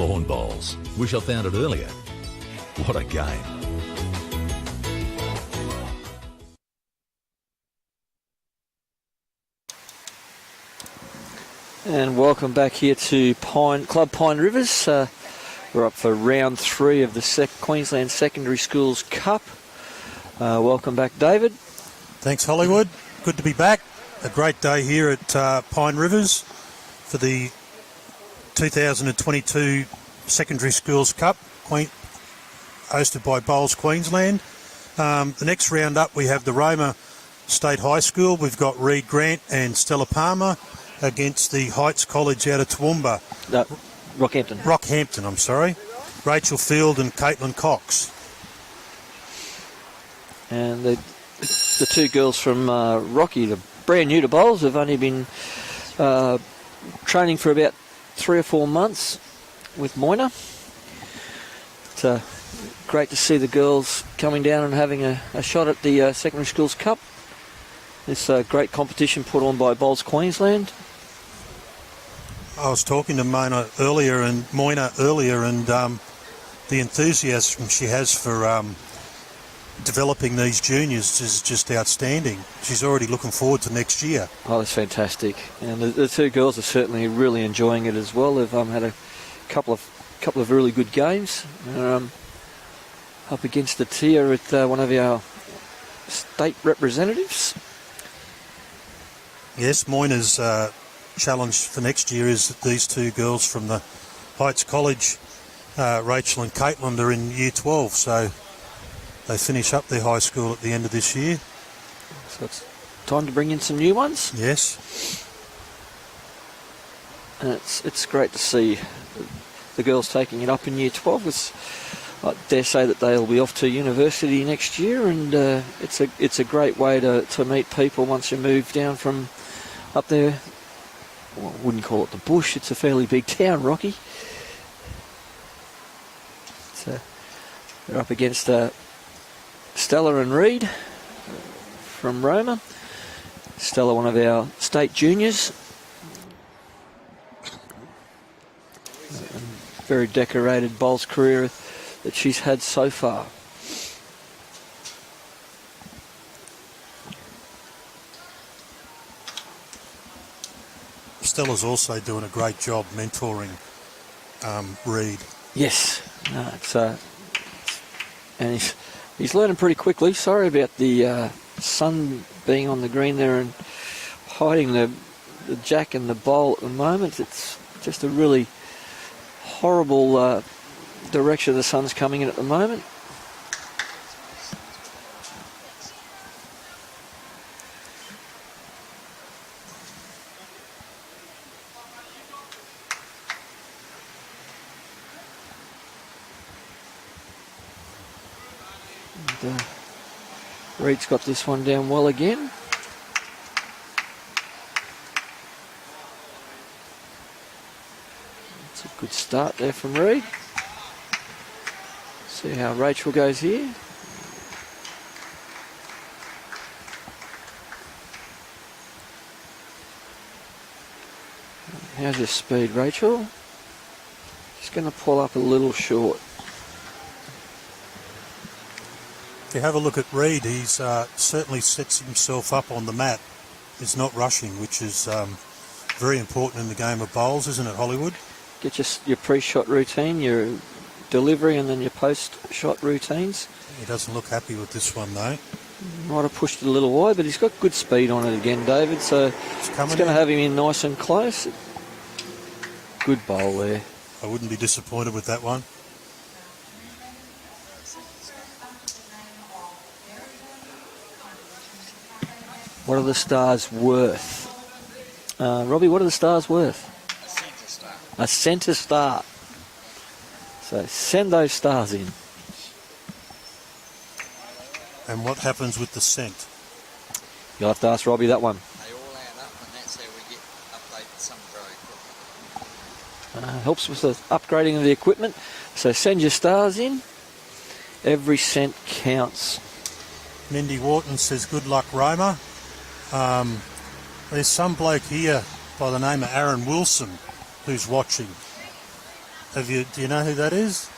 lawn bowls. Wish I found it earlier. What a game. And welcome back here to Club Pine Rivers. We're up for round 3 of the Queensland Secondary Schools Cup. Welcome back, David. Thanks, Hollywood. Good to be back. A great day here at Pine Rivers for the 2022 Secondary Schools Cup, hosted by Bowls Queensland. The next round up, we have the Roma State High School. We've got Reid Grant and Stella Palmer against the Heights College out of Toowoomba. Rockhampton. I'm sorry. Rachel Field and Caitlyn Cox. And the two girls from Rocky, the brand new to bowls, have only been training for about 3 or 4 months with Moyna. It's great to see the girls coming down and having a shot at the Secondary Schools Cup. It's a great competition put on by Bowls Queensland. I was talking to Moyna earlier, and the enthusiasm she has for developing these juniors is just outstanding. She's already looking forward to next year. Oh, that's fantastic. And the two girls are certainly really enjoying it as well. They've had a couple of really good games. Up against the tier with one of our state representatives. Yes, Moyna's challenge for next year is that these two girls from the Heights College, Rachel and Caitlyn, are in Year 12, so they finish up their high school at the end of this year. So it's time to bring in some new ones. Yes. And it's great to see the girls taking it up in Year 12. I dare say that they'll be off to university next year, and it's a great way to meet people once you move down from up there. Well, I wouldn't call it the bush, it's a fairly big town, Rocky. So they're up against Stella and Reid from Roma. Stella, one of our state juniors. Very decorated bowls career that she's had so far. Stella's also doing a great job mentoring Reid. Yes, and he's learning pretty quickly. Sorry about the sun being on the green there and hiding the jack and the bowl at the moment. It's just a really horrible direction the sun's coming in at the moment. And, Reid's got this one down well again. It's a good start there from Reid. See how Rachel goes here. How's your speed, Rachel? Just going to pull up a little short. If you have a look at Reid, he's certainly sets himself up on the mat. He's not rushing, which is very important in the game of bowls, isn't it, Hollywood? Get your pre-shot routine, your delivery, and then your post-shot routines. He doesn't look happy with this one, though. Might have pushed it a little wide, but he's got good speed on it again, David, so it's going to have him in nice and close. Good bowl there. I wouldn't be disappointed with that one. What are the stars worth? Robbie, what are the stars worth? A centre star. So send those stars in. And what happens with the scent? You'll have to ask Robbie that one. They all add up, and that's how we get updated some very quickly. Helps with the upgrading of the equipment. So send your stars in. Every cent counts. Mindy Wharton says, good luck, Roma. There's some bloke here by the name of Aaron Wilson who's watching. Do you know who that is?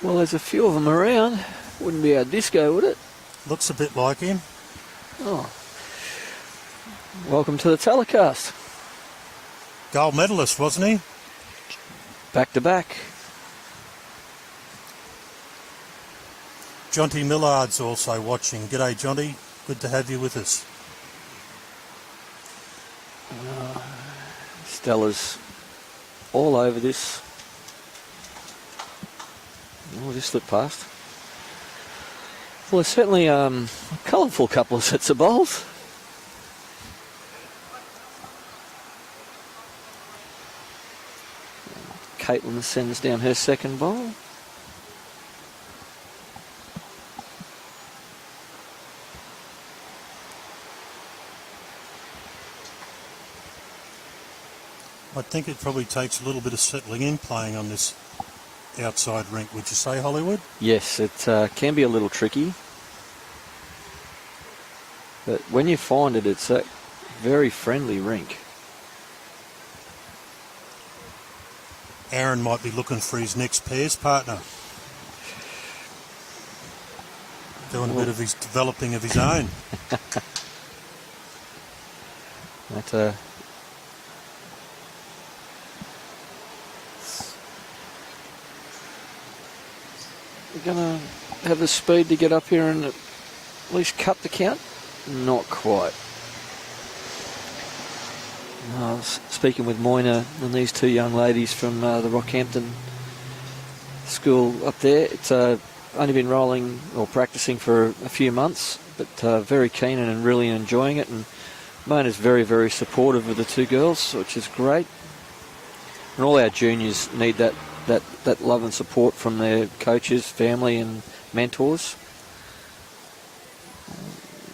Well, there's a few of them around. Wouldn't be our disco, would it? Looks a bit like him. Oh. Welcome to the telecast. Gold medalist, wasn't he? Back to back. Jonty Millard's also watching. G'day, Jonty. Good to have you with us. Stella's all over this. Oh, just slipped past. Well, there's certainly a colourful couple of sets of bowls. Caitlyn sends down her second bowl. I think it probably takes a little bit of settling in playing on this outside rink, would you say, Hollywood? Yes, it can be a little tricky. But when you find it, it's a very friendly rink. Aaron might be looking for his next pairs partner. Doing a bit of his developing of his own. That, we're going to have the speed to get up here and at least cut the count? Not quite. I was speaking with Moyna and these two young ladies from the Rockhampton school up there. It's only been rolling or practicing for a few months, but very keen and really enjoying it. And Moyna's very, very supportive of the two girls, which is great. And all our juniors need that love and support from their coaches, family and mentors.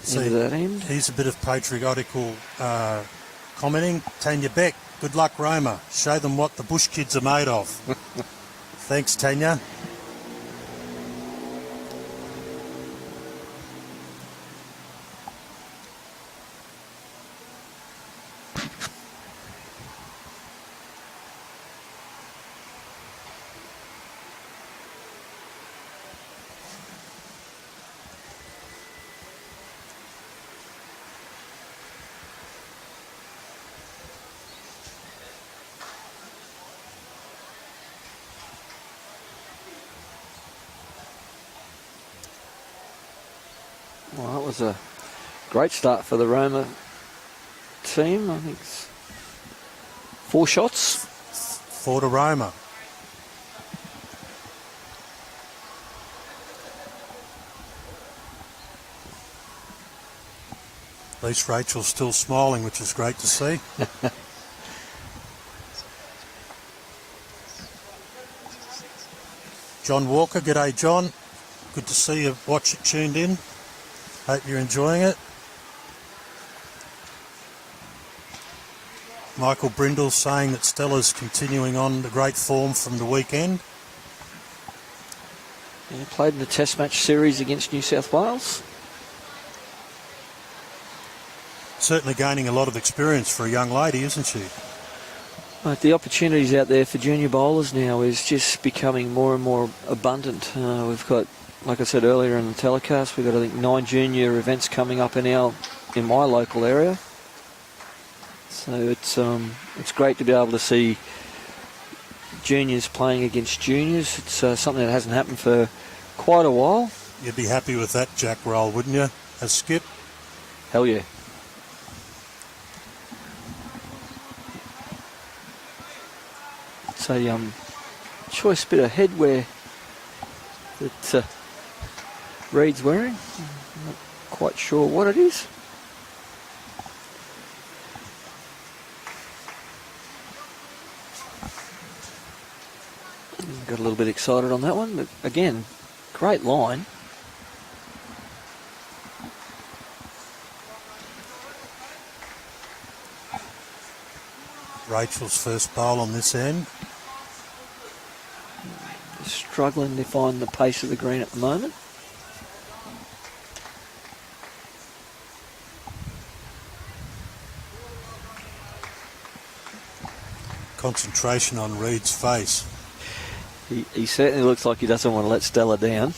See, that end. Here's a bit of patriotical commenting. Tanya Beck, good luck Roma. Show them what the bush kids are made of. Thanks, Tanya. Well, that was a great start for the Roma team. I think it's 4 shots. 4 to Roma. At least Rachel's still smiling, which is great to see. John Walker, g'day John. Good to see you tuned in. Hope you're enjoying it. Michael Brindle saying that Stella's continuing on the great form from the weekend. Yeah, played in the Test match series against New South Wales. Certainly gaining a lot of experience for a young lady, isn't she? Right, the opportunities out there for junior bowlers now is just becoming more and more abundant. We've got, like I said earlier in the telecast, we've got, I think, 9 junior events coming up in my local area. So it's great to be able to see juniors playing against juniors. It's something that hasn't happened for quite a while. You'd be happy with that jack roll, wouldn't you, as skip? Hell yeah. It's a choice bit of headwear that Reid's wearing. I'm not quite sure what it is. Got a little bit excited on that one, but again, great line. Rachel's first bowl on this end. Struggling to find the pace of the green at the moment. Concentration on Reid's face. He certainly looks like he doesn't want to let Stella down.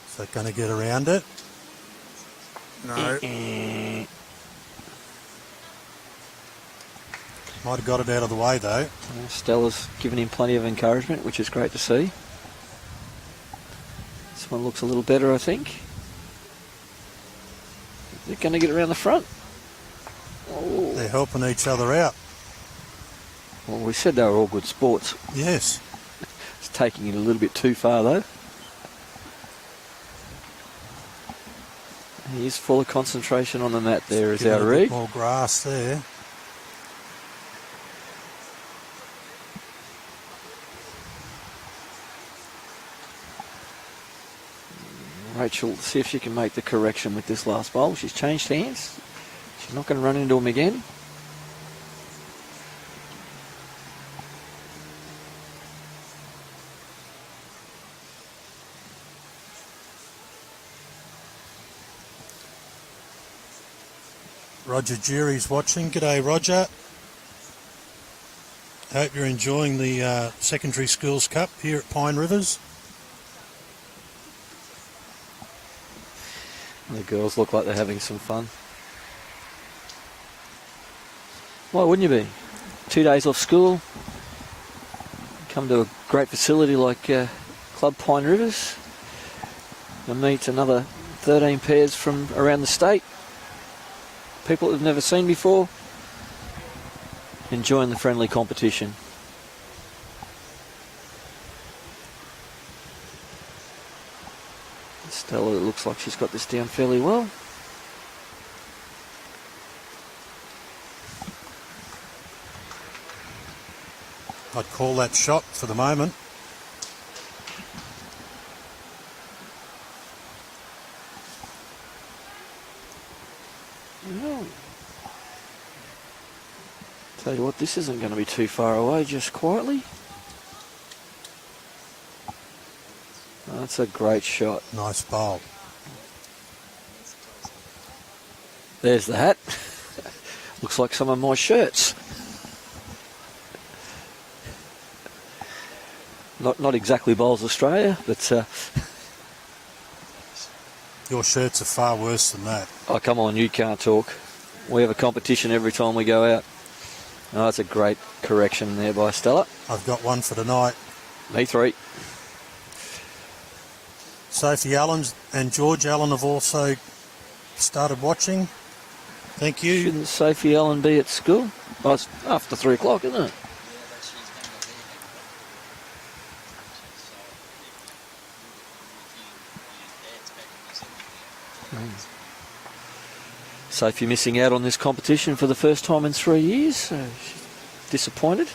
Is that going to get around it? No. Might have got it out of the way though. Stella's given him plenty of encouragement, which is great to see. This one looks a little better, I think. They're going to get around the front. Oh. They're helping each other out. Well, we said they were all good sports. Yes. It's taking it a little bit too far though. He's full of concentration on the mat there, is our Reid. More grass there. Rachel, see if she can make the correction with this last bowl. She's changed hands. She's not going to run into him again. Roger Jury's watching. G'day, Roger. Hope you're enjoying the Secondary Schools Cup here at Pine Rivers. The girls look like they're having some fun. Why wouldn't you be? 2 days off school. Come to a great facility like Club Pine Rivers and meet another 13 pairs from around the state. People that have never seen before. Enjoying the friendly competition. Stella, it looks like she's got this down fairly well. I'd call that shot for the moment. Well, tell you what, this isn't going to be too far away, just quietly. That's a great shot. Nice bowl. There's the hat. Looks like some of my shirts. Not exactly Bowls Australia, but... Your shirts are far worse than that. Oh, come on, you can't talk. We have a competition every time we go out. Oh, that's a great correction there by Stella. I've got one for tonight. Me three. Sophie Allen and George Allen have also started watching. Thank you. Shouldn't Sophie Allen be at school? Oh, it's after 3 o'clock, isn't it? Sophie missing out on this competition for the first time in 3 years. So she's disappointed.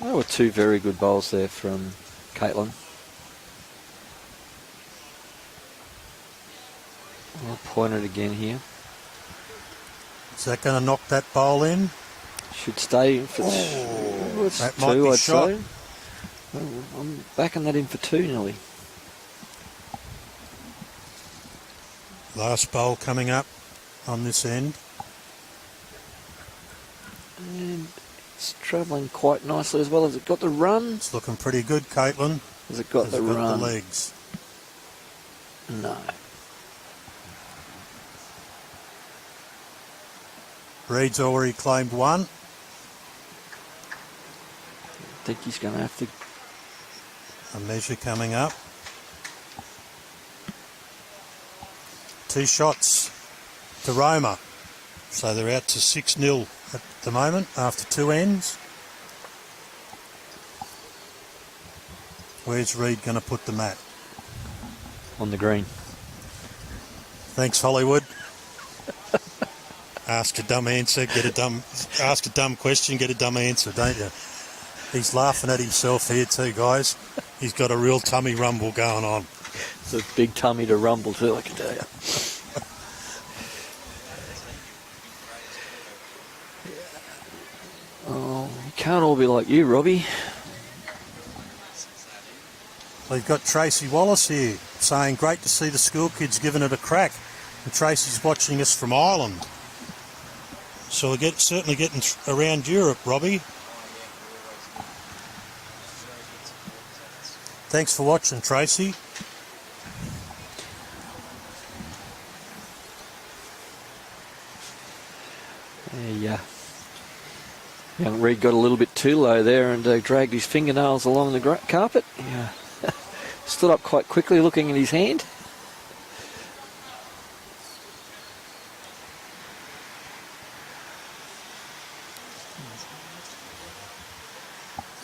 There were two very good bowls there from Caitlyn. I'll point it again here. Is that going to knock that bowl in? Should stay in for that might be I'd shot. say. Well, I'm backing that in for two nearly. Last bowl coming up on this end. And it's travelling quite nicely as well. Has it got the run? It's looking pretty good, Caitlyn. Has it got the run? The legs? No. Reid's already claimed one. I think he's going to have to... A measure coming up. 2 shots to Roma. So they're out to 6-0 at the moment after 2 ends. Where's Reid going to put the mat? On the green. Thanks, Hollywood. Ask a dumb answer, ask a dumb question, get a dumb answer, don't you? He's laughing at himself here too, guys. He's got a real tummy rumble going on. It's a big tummy to rumble too, I can tell you. Oh, you can't all be like you, Robbie. We've got Tracy Wallace here saying, great to see the school kids giving it a crack. And Tracy's watching us from Ireland. So we're certainly getting around Europe, Robbie. Thanks for watching, Tracy. Yeah. Young Reid got a little bit too low there and dragged his fingernails along the carpet. Yeah. Stood up quite quickly looking at his hand.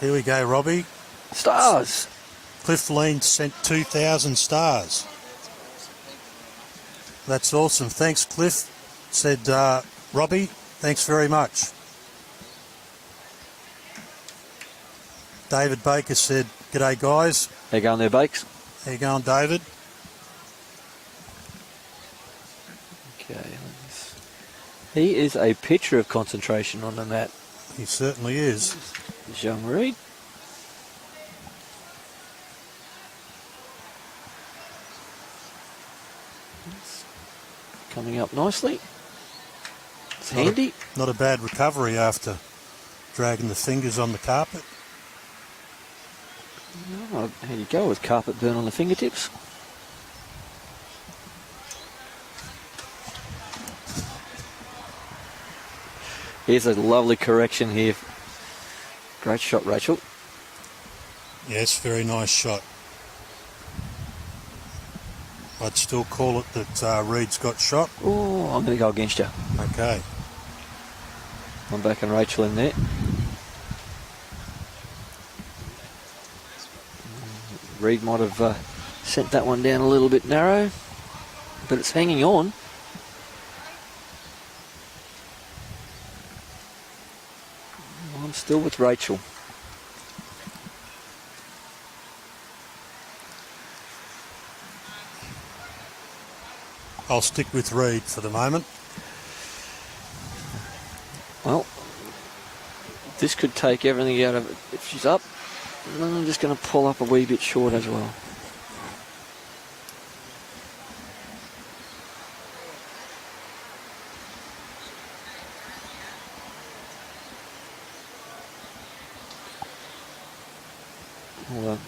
Here we go, Robbie. Stars. Cliff Lean sent 2,000 stars. That's awesome. Thanks, Cliff. Said Robbie, thanks very much. David Baker said, g'day, guys. How you going there, Bakes? How you going, David? Okay. He is a picture of concentration on the mat. He certainly is. There's young Reid. Coming up nicely. It's handy. Not a bad recovery after dragging the fingers on the carpet. Oh, here you go with carpet burn on the fingertips. Here's a lovely correction here. Great shot, Rachel. Yes, very nice shot. I'd still call it that Reid's got shot. Oh, I'm going to go against you. Okay. I'm backing Rachel in there. Reid might have sent that one down a little bit narrow, but it's hanging on. I'm still with Rachel. I'll stick with Reid for the moment. Well, this could take everything out of it. If she's up, I'm just going to pull up a wee bit short as well. Well,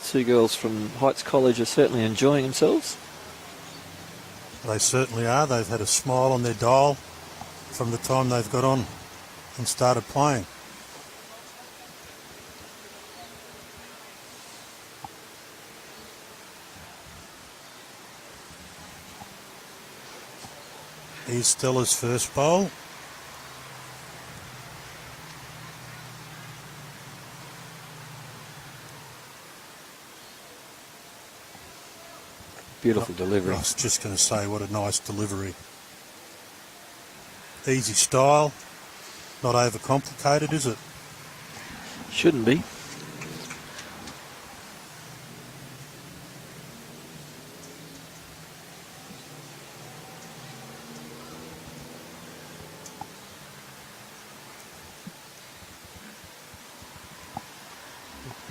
two girls from Heights College are certainly enjoying themselves. They certainly are. They've had a smile on their dial from the time they've got on and started playing. Here's Stella's first bowl. Beautiful delivery. I was just going to say, what a nice delivery. Easy style, not overcomplicated, is it? Shouldn't be.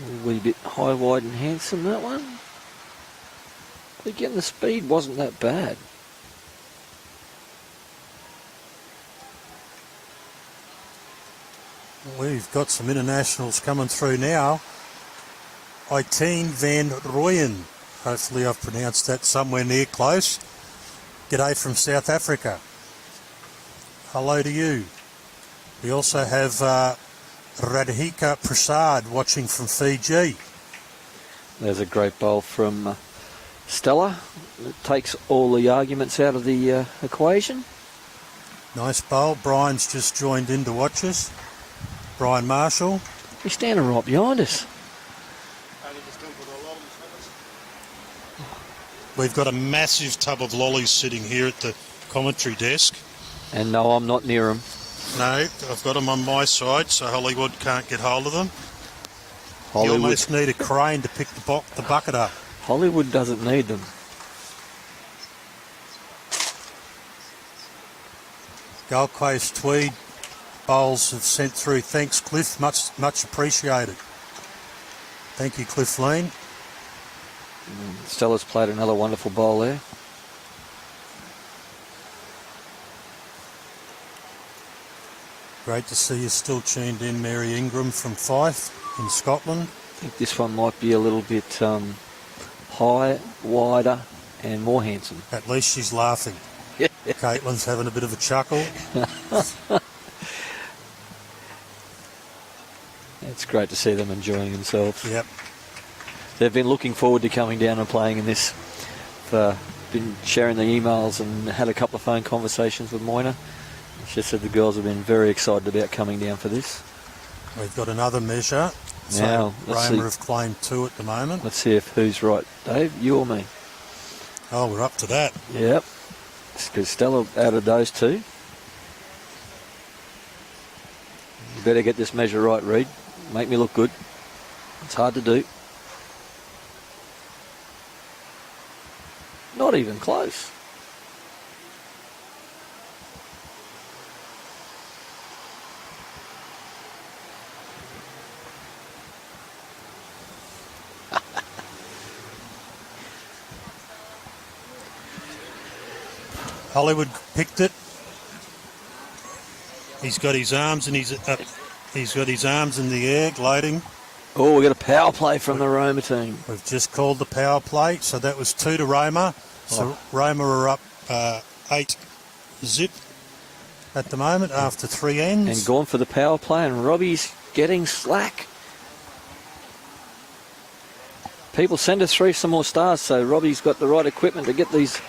A wee bit high, wide and handsome, that one. But again, the speed wasn't that bad. We've got some internationals coming through now. Eiteen van Rooyen. Hopefully I've pronounced that somewhere near close. G'day from South Africa. Hello to you. We also have Radhika Prasad watching from Fiji. There's a great bowl from Stella. It takes all the arguments out of the equation. Nice bowl. Brian's just joined in to watch us. Brian Marshall. He's standing right behind us. We've got a massive tub of lollies sitting here at the commentary desk. And no, I'm not near him. No, I've got them on my side, so Hollywood can't get hold of them. You almost need a crane to pick the bucket up. Hollywood doesn't need them. Gold Coast-Tweed bowls have sent through. Thanks, Cliff. Much appreciated. Thank you, Cliff Lean. Stella's played another wonderful bowl there. Great to see you still tuned in, Mary Ingram from Fife in Scotland. I think this one might be a little bit higher, wider and more handsome. At least she's laughing. Caitlyn's having a bit of a chuckle. It's great to see them enjoying themselves. Yep. They've been looking forward to coming down and playing in this. Been sharing the emails and had a couple of phone conversations with Moyna. She said the girls have been very excited about coming down for this. We've got another measure. Now, so Roma have claimed 2 at the moment. Let's see if who's right, Dave, you or me? Oh, we're up to that. Yep. Because Stella added those 2. You better get this measure right, Reid. Make me look good. It's hard to do. Not even close. Hollywood picked it. He's got his arms and he's got his arms in the air, gloating. Oh, we got a power play from the Roma team. We've just called the power play, so that was 2 to Roma. So Roma are up 8-zip at the moment after 3 ends. And gone for the power play, and Robbie's getting slack. People send us through some more stars, so Robbie's got the right equipment to get these.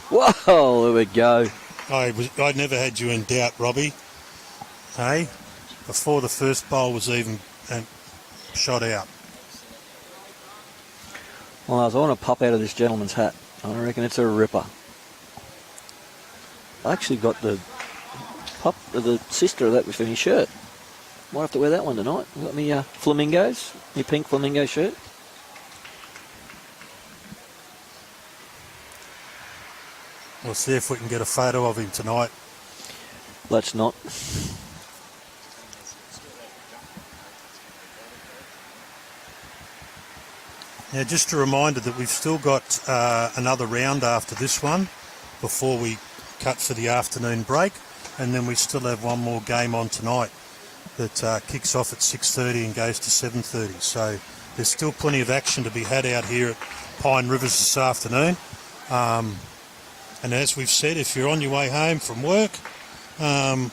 Whoa, there we go. I never had you in doubt, Robbie. Hey, before the first bowl was even shot out. Well, I want to pop out of this gentleman's hat. I reckon it's a ripper. I actually got the sister of that within his shirt. Might have to wear that one tonight. I've got me flamingos, my pink flamingo shirt. We'll see if we can get a photo of him tonight. Let's not. Now, just a reminder that we've still got another round after this one before we cut for the afternoon break, and then we still have one more game on tonight that kicks off at 6:30 and goes to 7:30. So there's still plenty of action to be had out here at Pine Rivers this afternoon. And as we've said, if you're on your way home from work and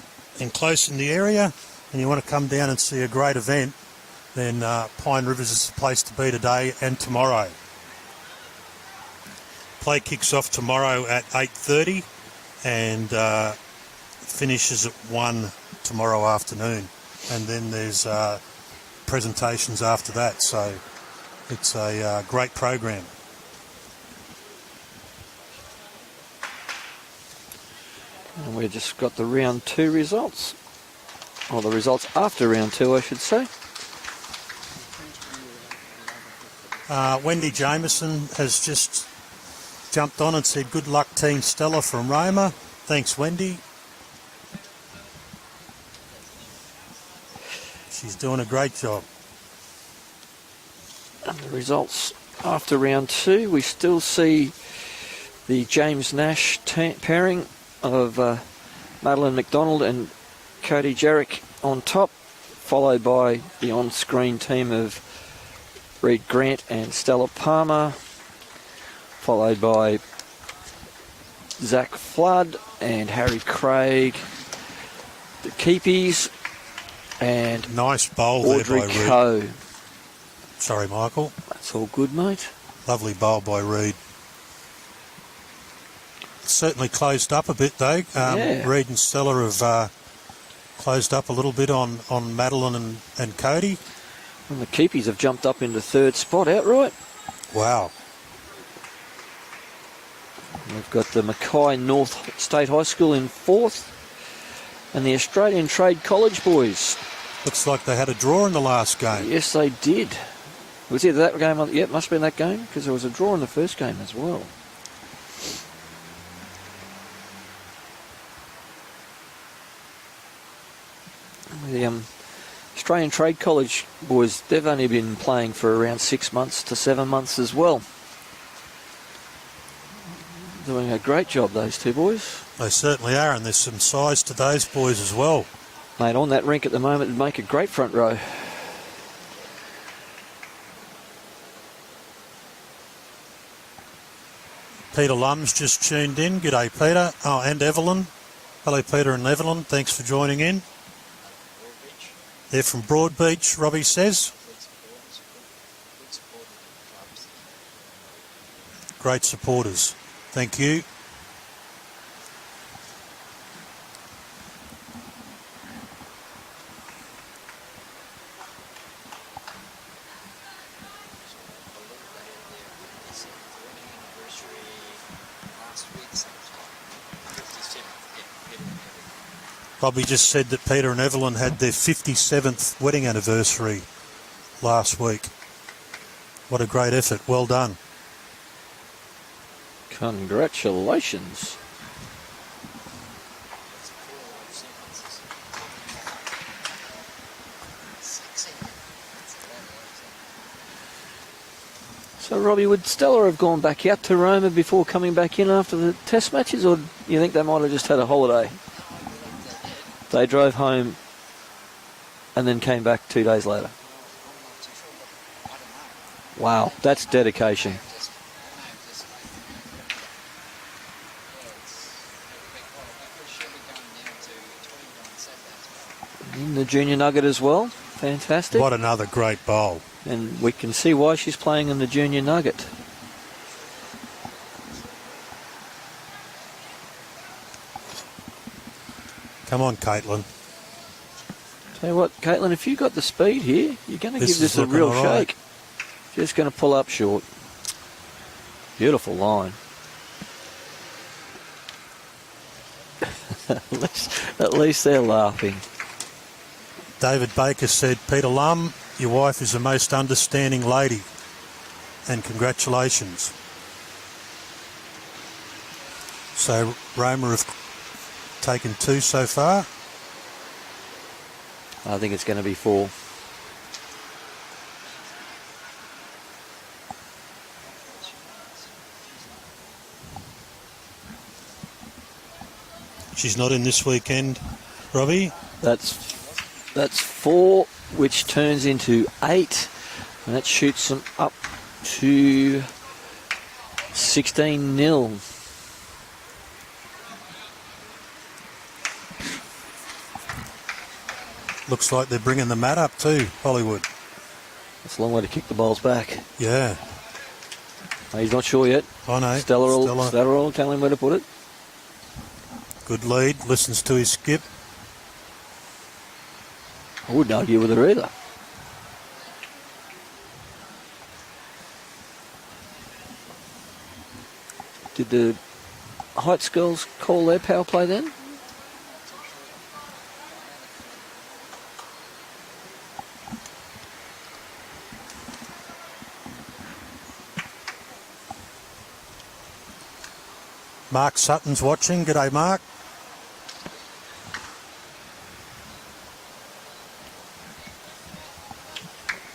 close in the area and you want to come down and see a great event, then Pine Rivers is the place to be today and tomorrow. Play kicks off tomorrow at 8:30 and finishes at 1 tomorrow afternoon. And then there's presentations after that, so it's a great program. And we've just got the round 2 results. Or the results after round 2, I should say. Wendy Jameson has just jumped on and said, "Good luck, Team Stella from Roma." Thanks, Wendy. She's doing a great job. And the results after round 2, we still see the James Nash pairing of Madeline McDonald and Cody Jarrick on top, followed by the on-screen team of Reid Grant and Stella Palmer, followed by Zach Flood and Harry Craig, the keepies, and nice bowl Audrey there by Coe. Reid. Sorry, Michael. That's all good, mate. Lovely bowl by Reid. Certainly closed up a bit though. Yeah. Reid and Stella have closed up a little bit on Madeline and Cody. And the keepies have jumped up into 3rd spot outright. Wow. We've got the Mackay North State High School in 4th, and the Australian Trade College boys. Looks like they had a draw in the last game. Yes, they did. Was it that game? Yeah, it must have been that game, because there was a draw in the first game as well. The Australian Trade College boys, they've only been playing for around 6 months to 7 months as well. Doing a great job, those two boys. They certainly are, and there's some size to those boys as well. Mate, on that rink at the moment, it'd make a great front row. Peter Lum's just tuned in. G'day, Peter. Oh, and Evelyn. Hello, Peter and Evelyn. Thanks for joining in. They're from Broadbeach, Robbie says. Great supporters. Thank you. Robbie just said that Peter and Evelyn had their 57th wedding anniversary last week. What a great effort. Well done. Congratulations. So, Robbie, would Stella have gone back out to Roma before coming back in after the test matches, or do you think they might have just had a holiday? They drove home and then came back 2 days later. Wow, that's dedication. In the junior nugget as well. Fantastic. What another great bowl. And we can see why she's playing in the junior nugget. Come on, Caitlyn. Tell you what, Caitlyn, if you've got the speed here, you're going to give this a real shake. Just going to pull up short. Beautiful line. At least they're laughing. David Baker said, Peter Lum, your wife is a most understanding lady. And congratulations. So Roma have taken 2 so far. I think it's going to be 4. She's not in this weekend, Robbie. That's 4, which turns into 8, and that shoots them up to 16-0. Looks like they're bringing the mat up too, Hollywood. That's a long way to kick the balls back. Yeah. He's not sure yet. I know. Stella will tell him where to put it. Good lead, listens to his skip. I wouldn't argue with her either. Did the Heights girls call their power play then? Mark Sutton's watching. G'day, Mark.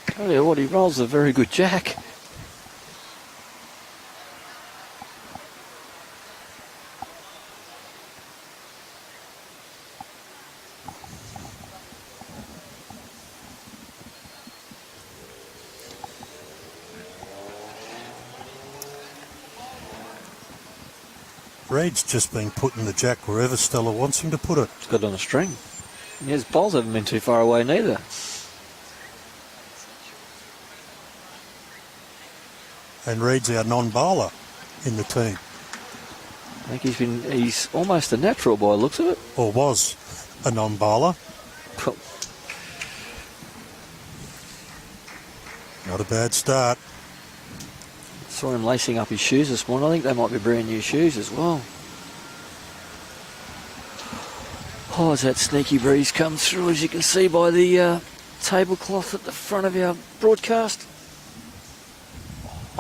Tell you what, he rolls a very good jack. Reid's just been putting the jack wherever Stella wants him to put it. It's got it on a string. Yeah, his balls haven't been too far away neither. And Reid's our non-bowler in the team. I think he's almost a natural by the looks of it. Or was a non-bowler. Not a bad start. Saw him lacing up his shoes this morning. I think they might be brand new shoes as well. Oh, as that sneaky breeze comes through, as you can see by the tablecloth at the front of our broadcast.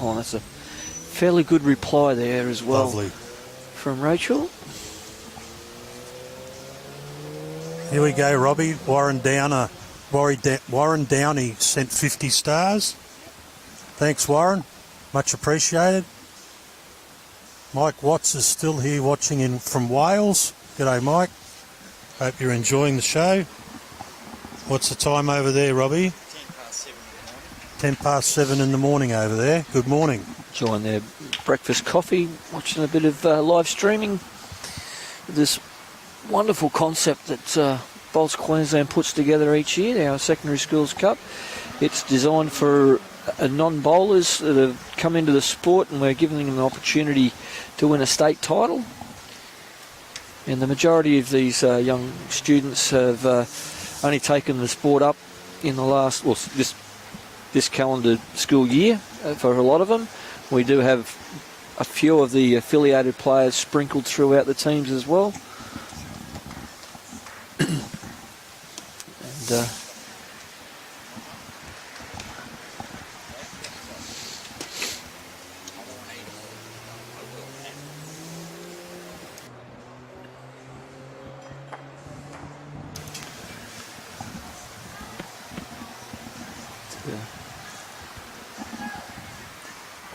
Oh, that's a fairly good reply there as well. Lovely. From Rachel. Here we go, Robbie. Warren Downey sent 50 stars. Thanks, Warren. Much appreciated. Mike Watts is still here watching in from Wales. G'day, Mike. Hope you're enjoying the show. What's the time over there, Robbie? 10 past 7 in the morning over there. Good morning. Enjoying their breakfast coffee, watching a bit of live streaming. This wonderful concept that Bolts Queensland puts together each year, our Secondary Schools Cup. It's designed for non-bowlers that have come into the sport, and we're giving them an opportunity to win a state title. And the majority of these young students have only taken the sport up in the last, well, this calendar school year for a lot of them. We do have a few of the affiliated players sprinkled throughout the teams as well. And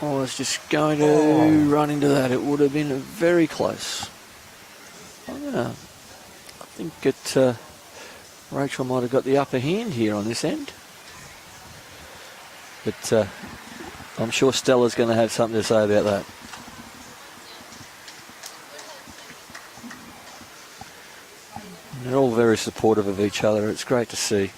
I was just going to run into that. It would have been very close. I think Rachel might have got the upper hand here on this end. But I'm sure Stella's going to have something to say about that. They're all very supportive of each other. It's great to see.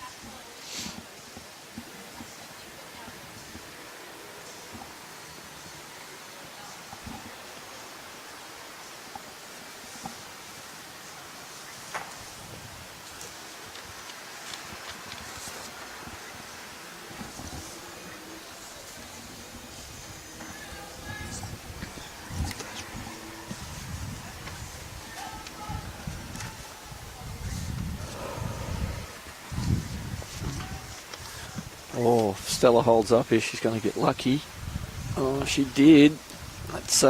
Oh, if Stella holds up here, she's going to get lucky. Oh, she did. That's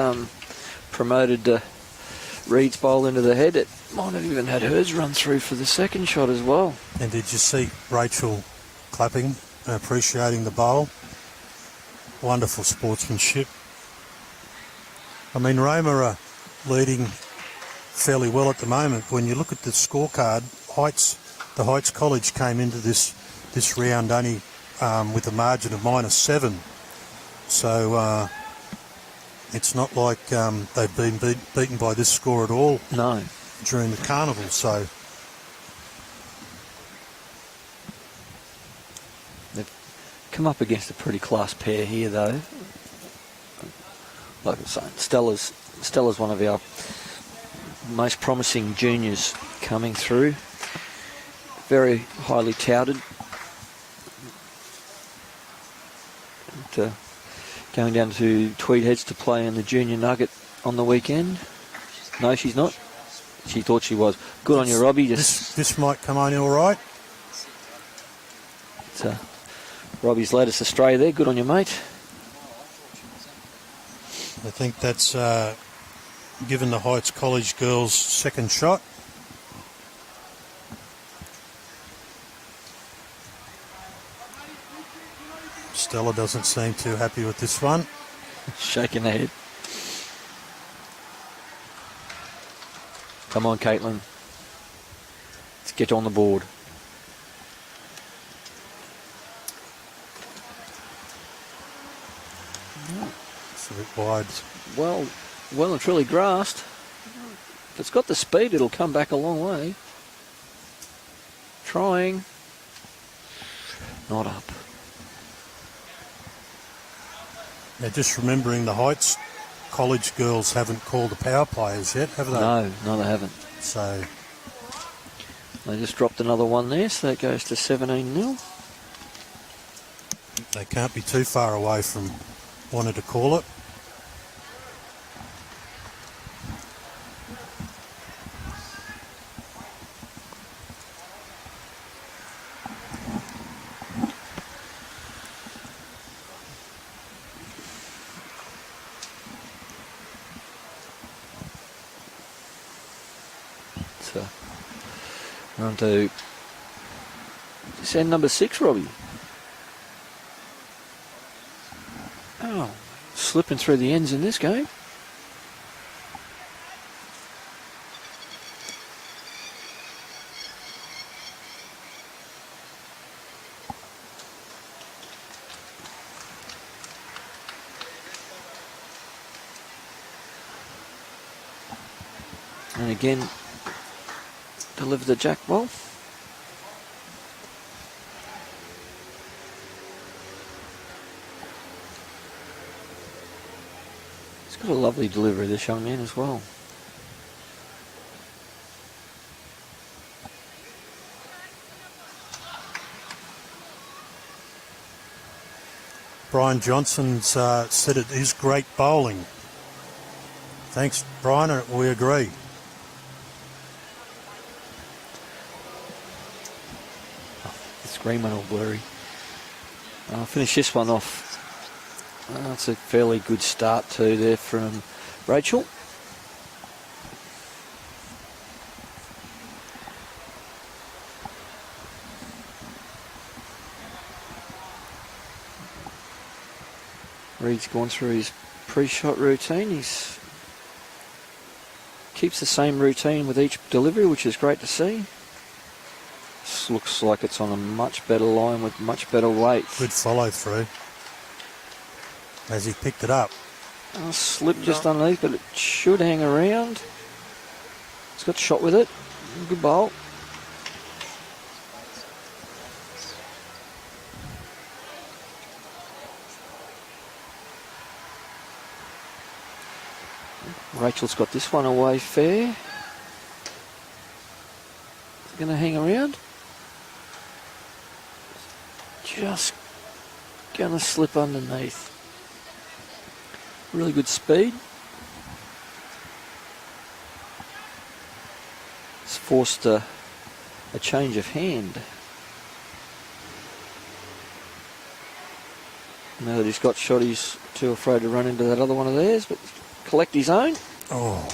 promoted Reid's bowl into the head. It might have even had hers run through for the second shot as well. And did you see Rachel clapping and appreciating the bowl? Wonderful sportsmanship. I mean, Roma are leading fairly well at the moment. When you look at the scorecard, the Heights College came into this round only with a margin of -7. So it's not like they've been beaten by this score at all. No. During the carnival. So they've come up against a pretty class pair here, though. Like I was saying, Stella's one of our most promising juniors coming through. Very highly touted. And, going down to Tweed Heads to play in the Junior Nugget on the weekend. No, she's not. She thought she was. Good on you, Robbie. This might come on all right. It's, Robbie's latest astray there. Good on you, mate. I think that's given the Heights College girls second shot. Stella doesn't seem too happy with this one. Shaking her head. Come on, Caitlyn. Let's get on the board. It's a bit wide. Well and truly grassed. If it's got the speed, it'll come back a long way. Trying. Not up. Now, just remembering the Heights College girls haven't called the power players yet, have they? No, they haven't. So they just dropped another one there, so that goes to 17-0. They can't be too far away from wanting to call it. We're on to send number 6, Robbie. Oh, slipping through the ends in this game. And again, deliver the jack ball. He's got a lovely delivery, this young man, as well. Brian Johnson's said it is great bowling. Thanks, Brian. We agree. This green one all blurry. I'll finish this one off. That's a fairly good start too there from Rachel. Reid's gone through his pre-shot routine. He's keeps the same routine with each delivery, which is great to see. This looks like it's on a much better line with much better weight. Good follow through as he picked it up. Slipped just underneath, but it should hang around. He's got shot with it. Good bowl. Rachel's got this one away fair. Is it going to hang around? Just going to slip underneath. Really good speed. It's forced a change of hand. Now that he's got shot, he's too afraid to run into that other one of theirs, but collect his own. Oh.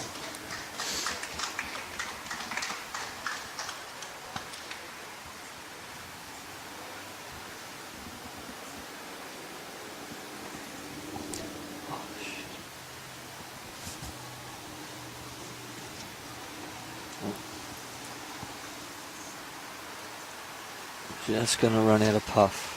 Just going to run out of puff.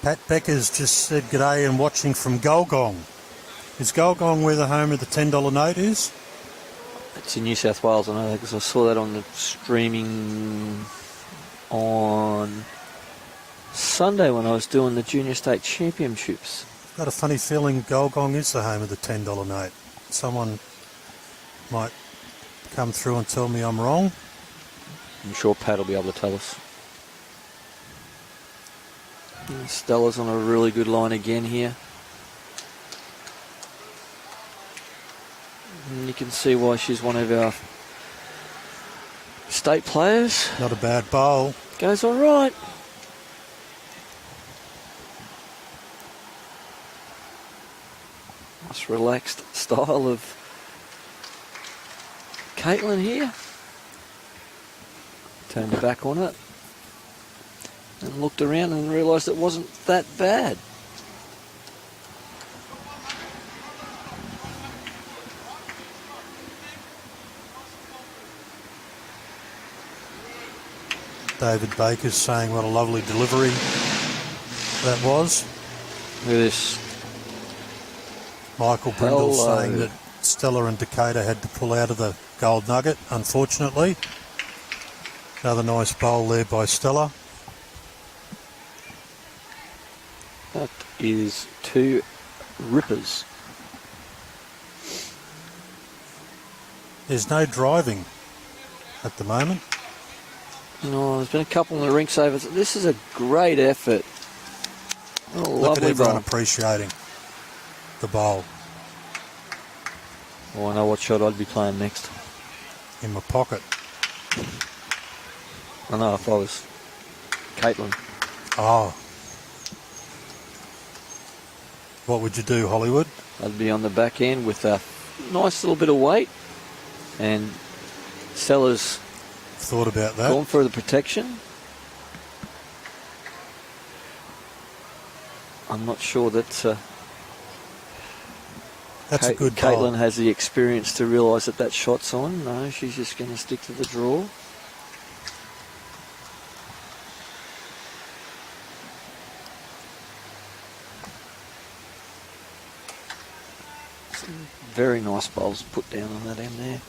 Pat Becker's just said g'day and watching from Gulgong. Is Gulgong where the home of the $10 note is? It's in New South Wales, I know that because I saw that on the streaming on Sunday when I was doing the Junior State Championships. Got a funny feeling Gulgong is the home of the $10 note. Someone might come through and tell me I'm wrong. I'm sure Pat will be able to tell us. And Stella's on a really good line again here. And you can see why she's one of our state players. Not a bad bowl. Goes all right. Nice relaxed style of Caitlyn here. Turned her back on it. And looked around and realised it wasn't that bad. David Baker's saying what a lovely delivery that was. Look at this. Michael Brindle saying that Stella and Decatur had to pull out of the gold nugget, unfortunately. Another nice bowl there by Stella. That is two rippers. There's no driving at the moment. No, there's been a couple in the rink savers. This is a great effort. What a Look lovely at everyone bowl. appreciating the bowl. Oh, I know what shot I'd be playing next. In my pocket. I know if I was Caitlyn. Oh. What would you do, Hollywood? I'd be on the back end with a nice little bit of weight. And Stella's Thought about that. gone for the protection. I'm not sure that That's a good bowl. Caitlyn has the experience to realise that that shot's on. No, she's just going to stick to the draw. very nice bowls put down on that end there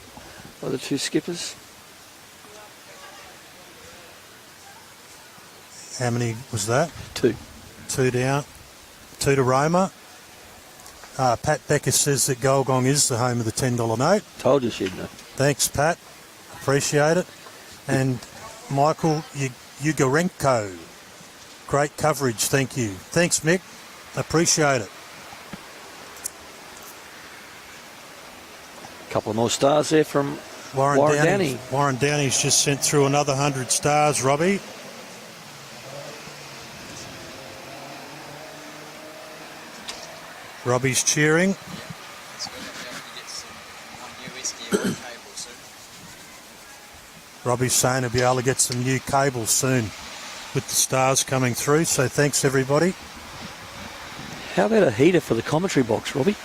by the two skippers. How many was that? 2. 2 down. 2 to Roma. Pat Becker says that Golgong is the home of the $10 note. Told you she'd know. Thanks, Pat. Appreciate it. And Michael Ugarenko. Great coverage, thank you. Thanks, Mick. Appreciate it. A couple of more stars there from Warren Downey. Warren Downey's just sent through another 100 stars, Robbie. Robbie's cheering. Robbie's saying he'll be able to get some new cables soon with the stars coming through, so thanks everybody. How about a heater for the commentary box, Robbie?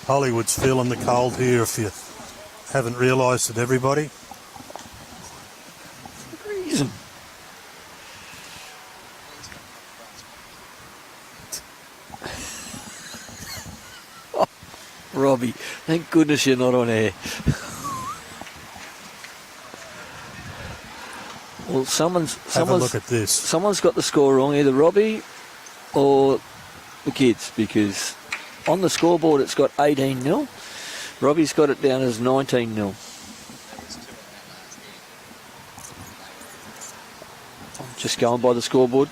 Hollywood's feeling the cold here if you haven't realised it, everybody. Reason. Oh, Robbie, thank goodness you're not on air. Well, Have a look at this. Someone's got the score wrong, either Robbie or the kids, because on the scoreboard it's got 18-0. Robbie's got it down as 19-0. I'm just going by the scoreboard.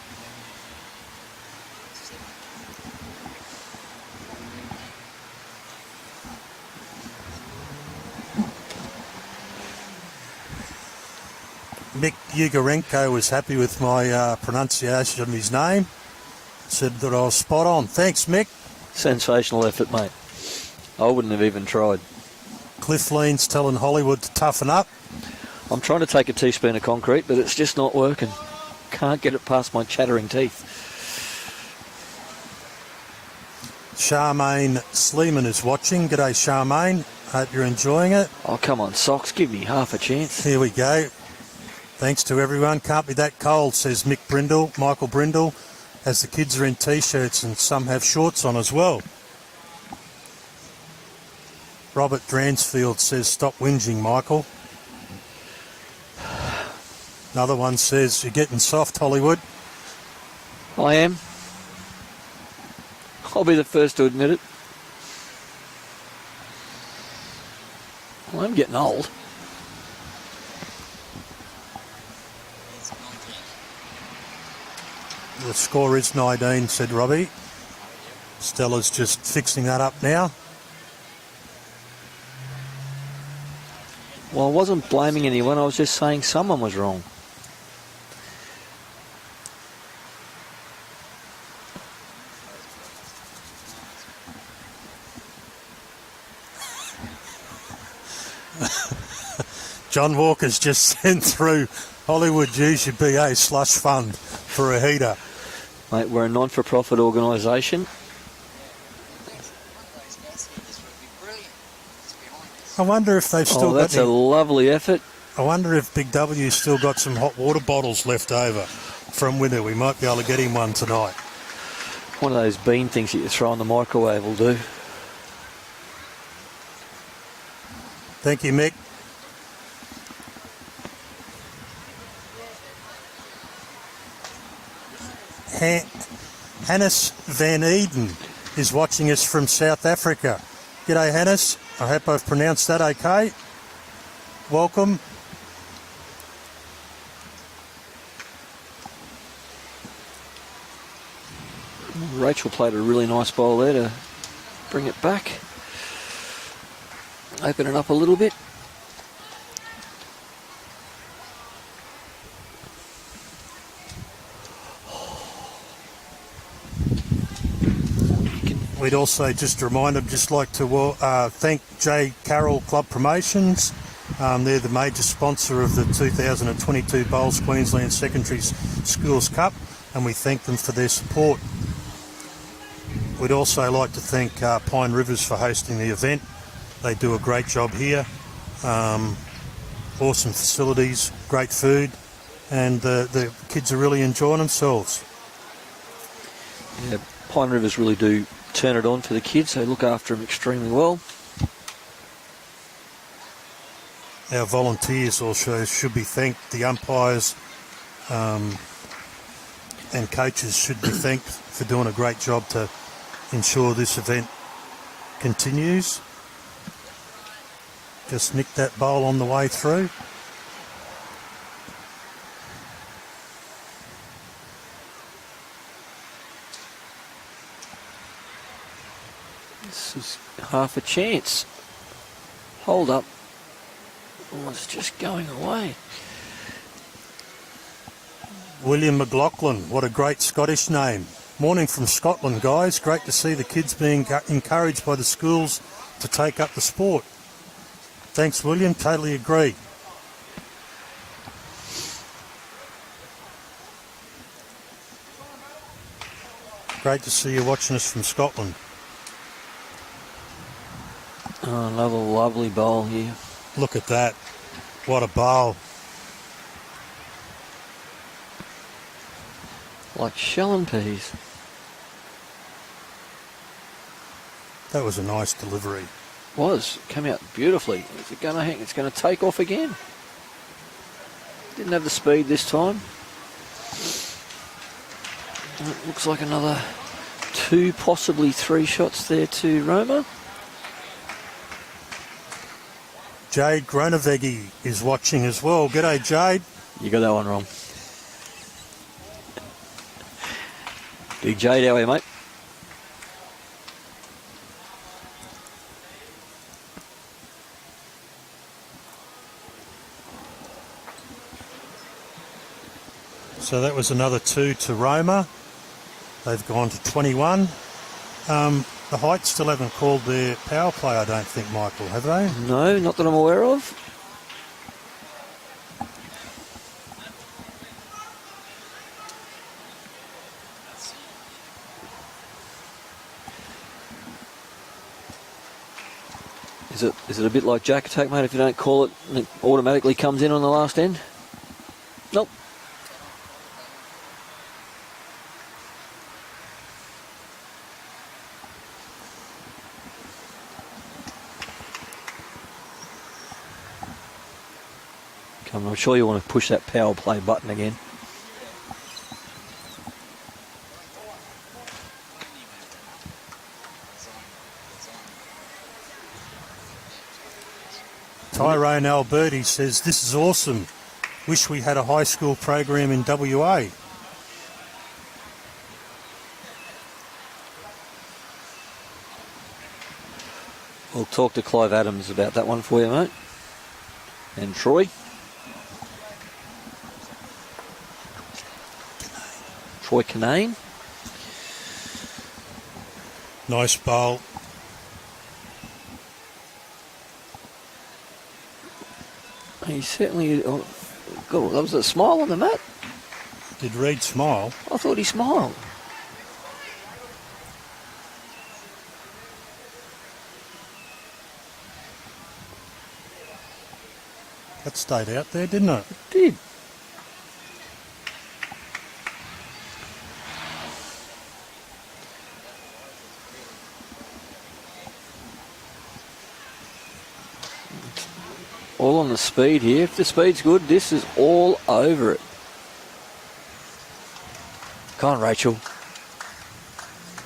Mick Ugarenko was happy with my pronunciation of his name. Said that I was spot on. Thanks, Mick. Sensational effort, mate. I wouldn't have even tried. Cliff Lean's telling Hollywood to toughen up. I'm trying to take a teaspoon of concrete, but it's just not working. Can't get it past my chattering teeth. Charmaine Sleeman is watching. G'day, Charmaine. Hope you're enjoying it. Oh, come on, Socks. Give me half a chance. Here we go. Thanks to everyone. Can't be that cold, says Michael Brindle, as the kids are in T-shirts and some have shorts on as well. Robert Dransfield says, stop whinging, Michael. Another one says, you're getting soft, Hollywood. I am. I'll be the first to admit it. Well, I'm getting old. The score is 19, said Robbie. Stella's just fixing that up now. Well, I wasn't blaming anyone. I was just saying someone was wrong. John Walker's just sent through Hollywood use your BA slush fund for a heater. Mate, we're a non-for-profit organisation. I wonder if they've still got that's a lovely effort. I wonder if Big W's still got some hot water bottles left over from winter. We might be able to get him one tonight. One of those bean things that you throw in the microwave will do. Thank you, Mick. Hannes Van Eden is watching us from South Africa. G'day, Hannes. I hope I've pronounced that okay. Welcome. Rachel played a really nice bowl there to bring it back. Open it up a little bit. We'd also just remind them, just like to thank J. Carroll Club Promotions. They're the major sponsor of the 2022 Bowls Queensland Secondary Schools Cup, and we thank them for their support. We'd also like to thank Pine Rivers for hosting the event. They do a great job here. Awesome facilities, great food, and the kids are really enjoying themselves. Yeah, Pine Rivers really do turn it on for the kids. They look after them extremely well. Our volunteers also should be thanked. The umpires and coaches should be thanked for doing a great job to ensure this event continues. Just nicked that bowl on the way through. This is half a chance. Hold up. Oh, it's just going away. William McLaughlin, what a great Scottish name. Morning from Scotland, guys. Great to see the kids being encouraged by the schools to take up the sport. Thanks, William. Totally agree. Great to see you watching us from Scotland. Oh, another lovely bowl here. Look at that. What a bowl. Like shell and peas. That was a nice delivery. Was. Came out beautifully. Is it going to hang? It's going to take off again. Didn't have the speed this time. It looks like another 2, possibly 3 shots there to Roma. Jade Gronevegi is watching as well. G'day, Jade. You got that one wrong. Big Jade, how are you, mate? So that was another 2 to Roma. They've gone to 21. The Heights still haven't called their power play, I don't think, Michael, have they? No, not that I'm aware of. Is it a bit like Jack Attack, mate? If you don't call it, it automatically comes in on the last end? Nope. Come on, I'm sure you want to push that power play button again. Tyrone Alberti says, this is awesome. Wish we had a high school program in WA. We'll talk to Clive Adams about that one for you, mate. And Troy. Troy Canane. Nice bowl. He certainly... Oh, God, that was a smile on the mat. Did Reid smile? I thought he smiled. That stayed out there, didn't it? It did. All on the speed here. If the speed's good, this is all over it. Come on, Rachel.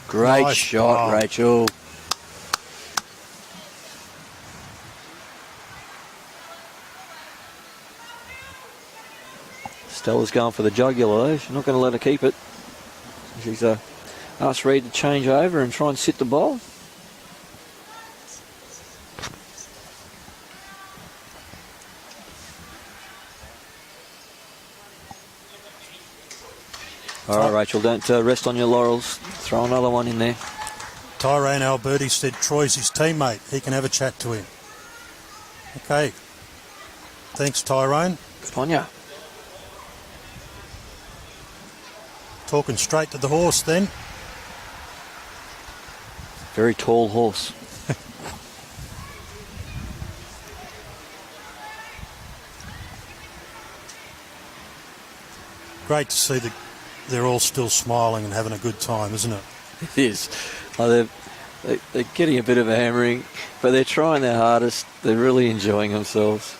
Great Nice shot, ball. Rachel. Stella's going for the jugular though. She's not going to let her keep it. She's asked Reid to change over and try and sit the ball. All right, Rachel, don't rest on your laurels. Throw another one in there. Tyrone Alberti said Troy's his teammate. He can have a chat to him. Okay. Thanks, Tyrone. Good on ya. Talking straight to the horse then. Very tall horse. Great to see that they're all still smiling and having a good time, isn't it? It is. Oh, they're getting a bit of a hammering, but they're trying their hardest. They're really enjoying themselves.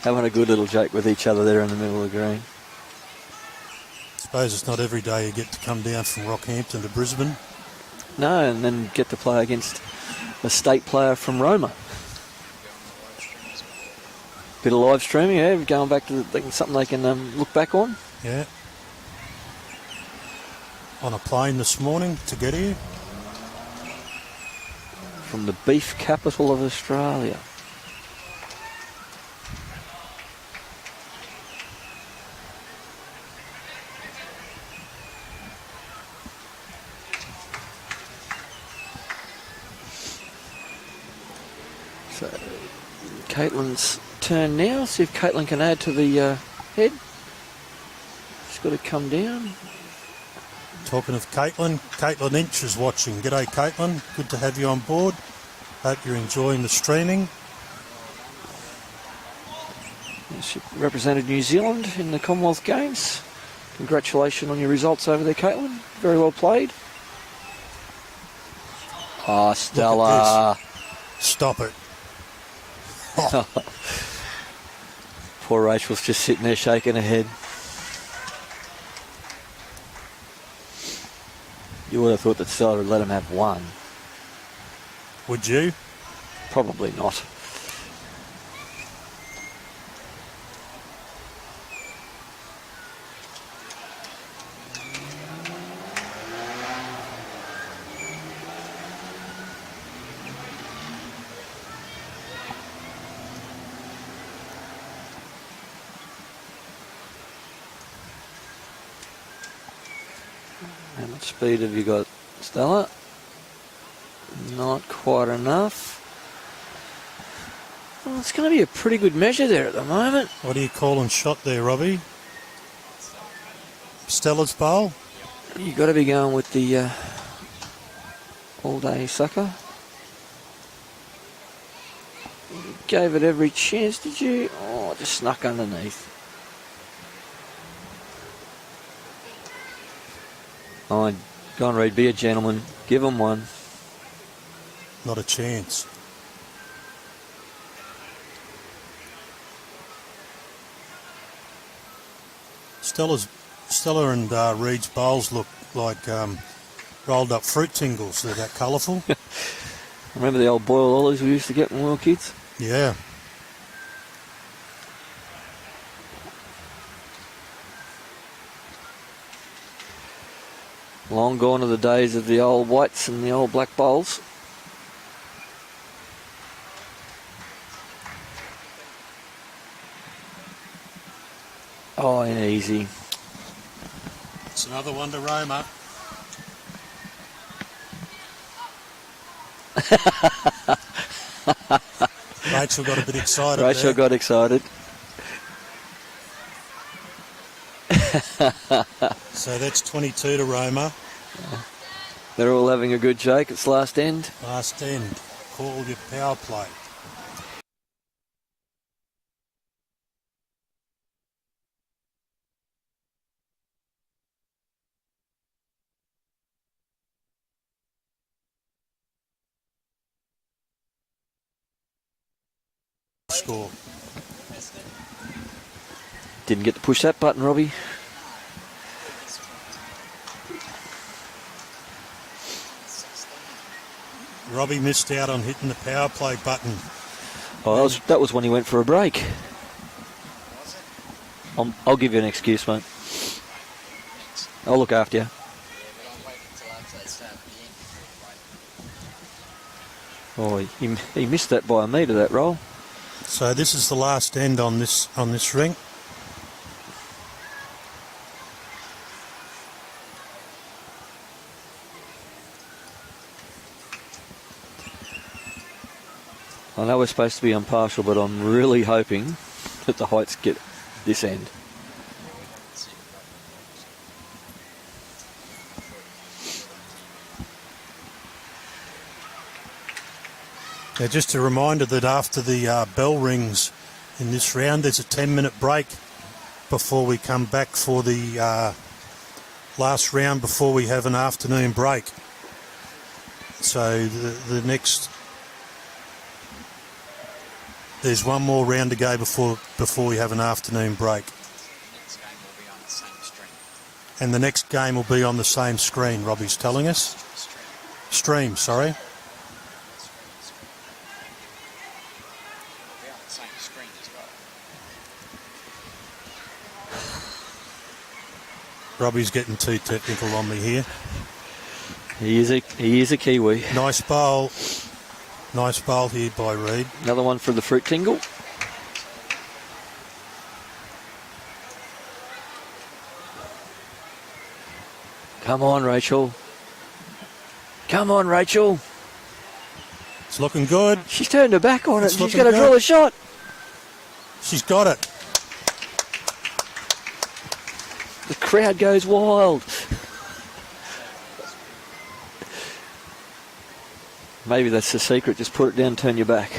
Having a good little joke with each other there in the middle of the green. I suppose it's not every day you get to come down from Rockhampton to Brisbane. No, and then get to play against a state player from Roma. Bit of live streaming, yeah, going back to something they can look back on. Yeah. On a plane this morning to get here. From the beef capital of Australia. So, Caitlyn's turn now. See if Caitlyn can add to the head. She's got to come down. Talking of Caitlyn Inch is watching. G'day, Caitlyn. Good to have you on board. Hope you're enjoying the streaming. She represented New Zealand in the Commonwealth Games. Congratulations on your results over there, Caitlyn. Very well played. Ah, Stella. Stop it. Poor Rachel's just sitting there shaking her head. You would have thought that Stella would let him have one. Would you? Probably not. How much speed have you got, Stella? Not quite enough. Well, it's going to be a pretty good measure there at the moment. What are you calling shot there, Robbie? Stella's bowl? You've got to be going with the all-day sucker. You gave it every chance, did you? Oh, just snuck underneath. Oh, go on, Reid, be a gentleman. Give him one. Not a chance. Stella and Reid's bowls look like rolled up fruit tingles. They're that colourful. Remember the old boiled olives we used to get when we were kids? Yeah. Long gone are the days of the old whites and the old black bowls. Oh, and easy. It's another one to Roma. Rachel got a bit excited. Rachel got excited. So that's 22 to Roma. They're all having a good joke. It's last end. Last end. Call your power play. Score. Didn't get to push that button, Robbie. Robbie missed out on hitting the power play button. Oh, that was when he went for a break. I'll give you an excuse, mate. I'll look after you. Oh, he missed that by a metre, that roll. So this is the last end on this ring. I know we're supposed to be impartial, but I'm really hoping that the Heights get this end. Yeah, just a reminder that after the bell rings in this round. There's a 10-minute break before we come back for the last round before we have an afternoon break. So the next, there's one more round to go before we have an afternoon break. Next game will be on the same stream. And the next game will be on the same screen, Robbie's telling us. Stream, sorry. It'll be on the same screen as well. Robbie's getting too technical on me here. He is a Kiwi. Nice bowl. Nice bowl here by Reid. Another one for the fruit tingle. Come on, Rachel. Come on, Rachel. It's looking good. She's turned her back on it. It's She's looking going to good. draw a shot. She's got it. The crowd goes wild. Maybe that's the secret. Just put it down, turn your back.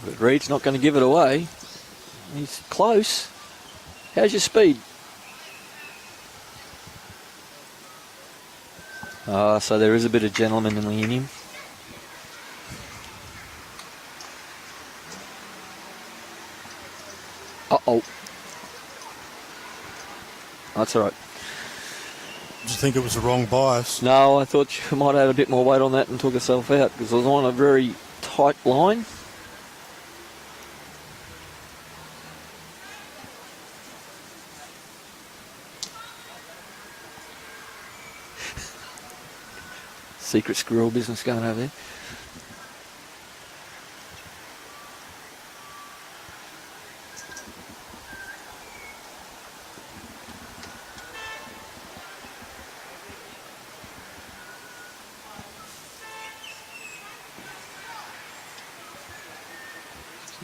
But Reid's not going to give it away. He's close. How's your speed? So there is a bit of gentlemanly in him. Uh-oh. That's all right. Do you think it was the wrong bias? No, I thought she might have had a bit more weight on that and took herself out because it was on a very tight line. Secret squirrel business going over there.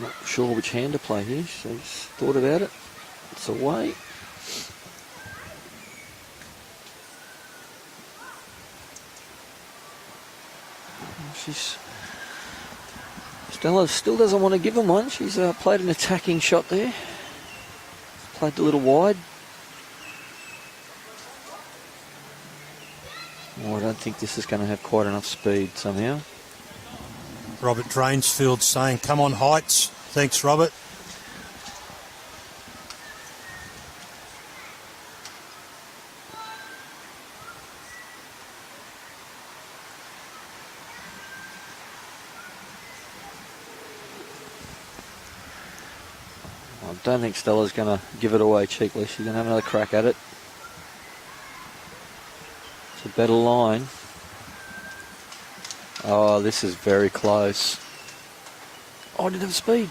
Not sure which hand to play here. She's thought about it. It's away. Stella still doesn't want to give him one. She's played an attacking shot there. Played a little wide. Oh, I don't think this is going to have quite enough speed somehow. Robert Drainsfield saying, come on, Heights. Thanks, Robert. I don't think Stella's going to give it away cheaply. She's going to have another crack at it. It's a better line. Oh, this is very close. Oh, I didn't have speed.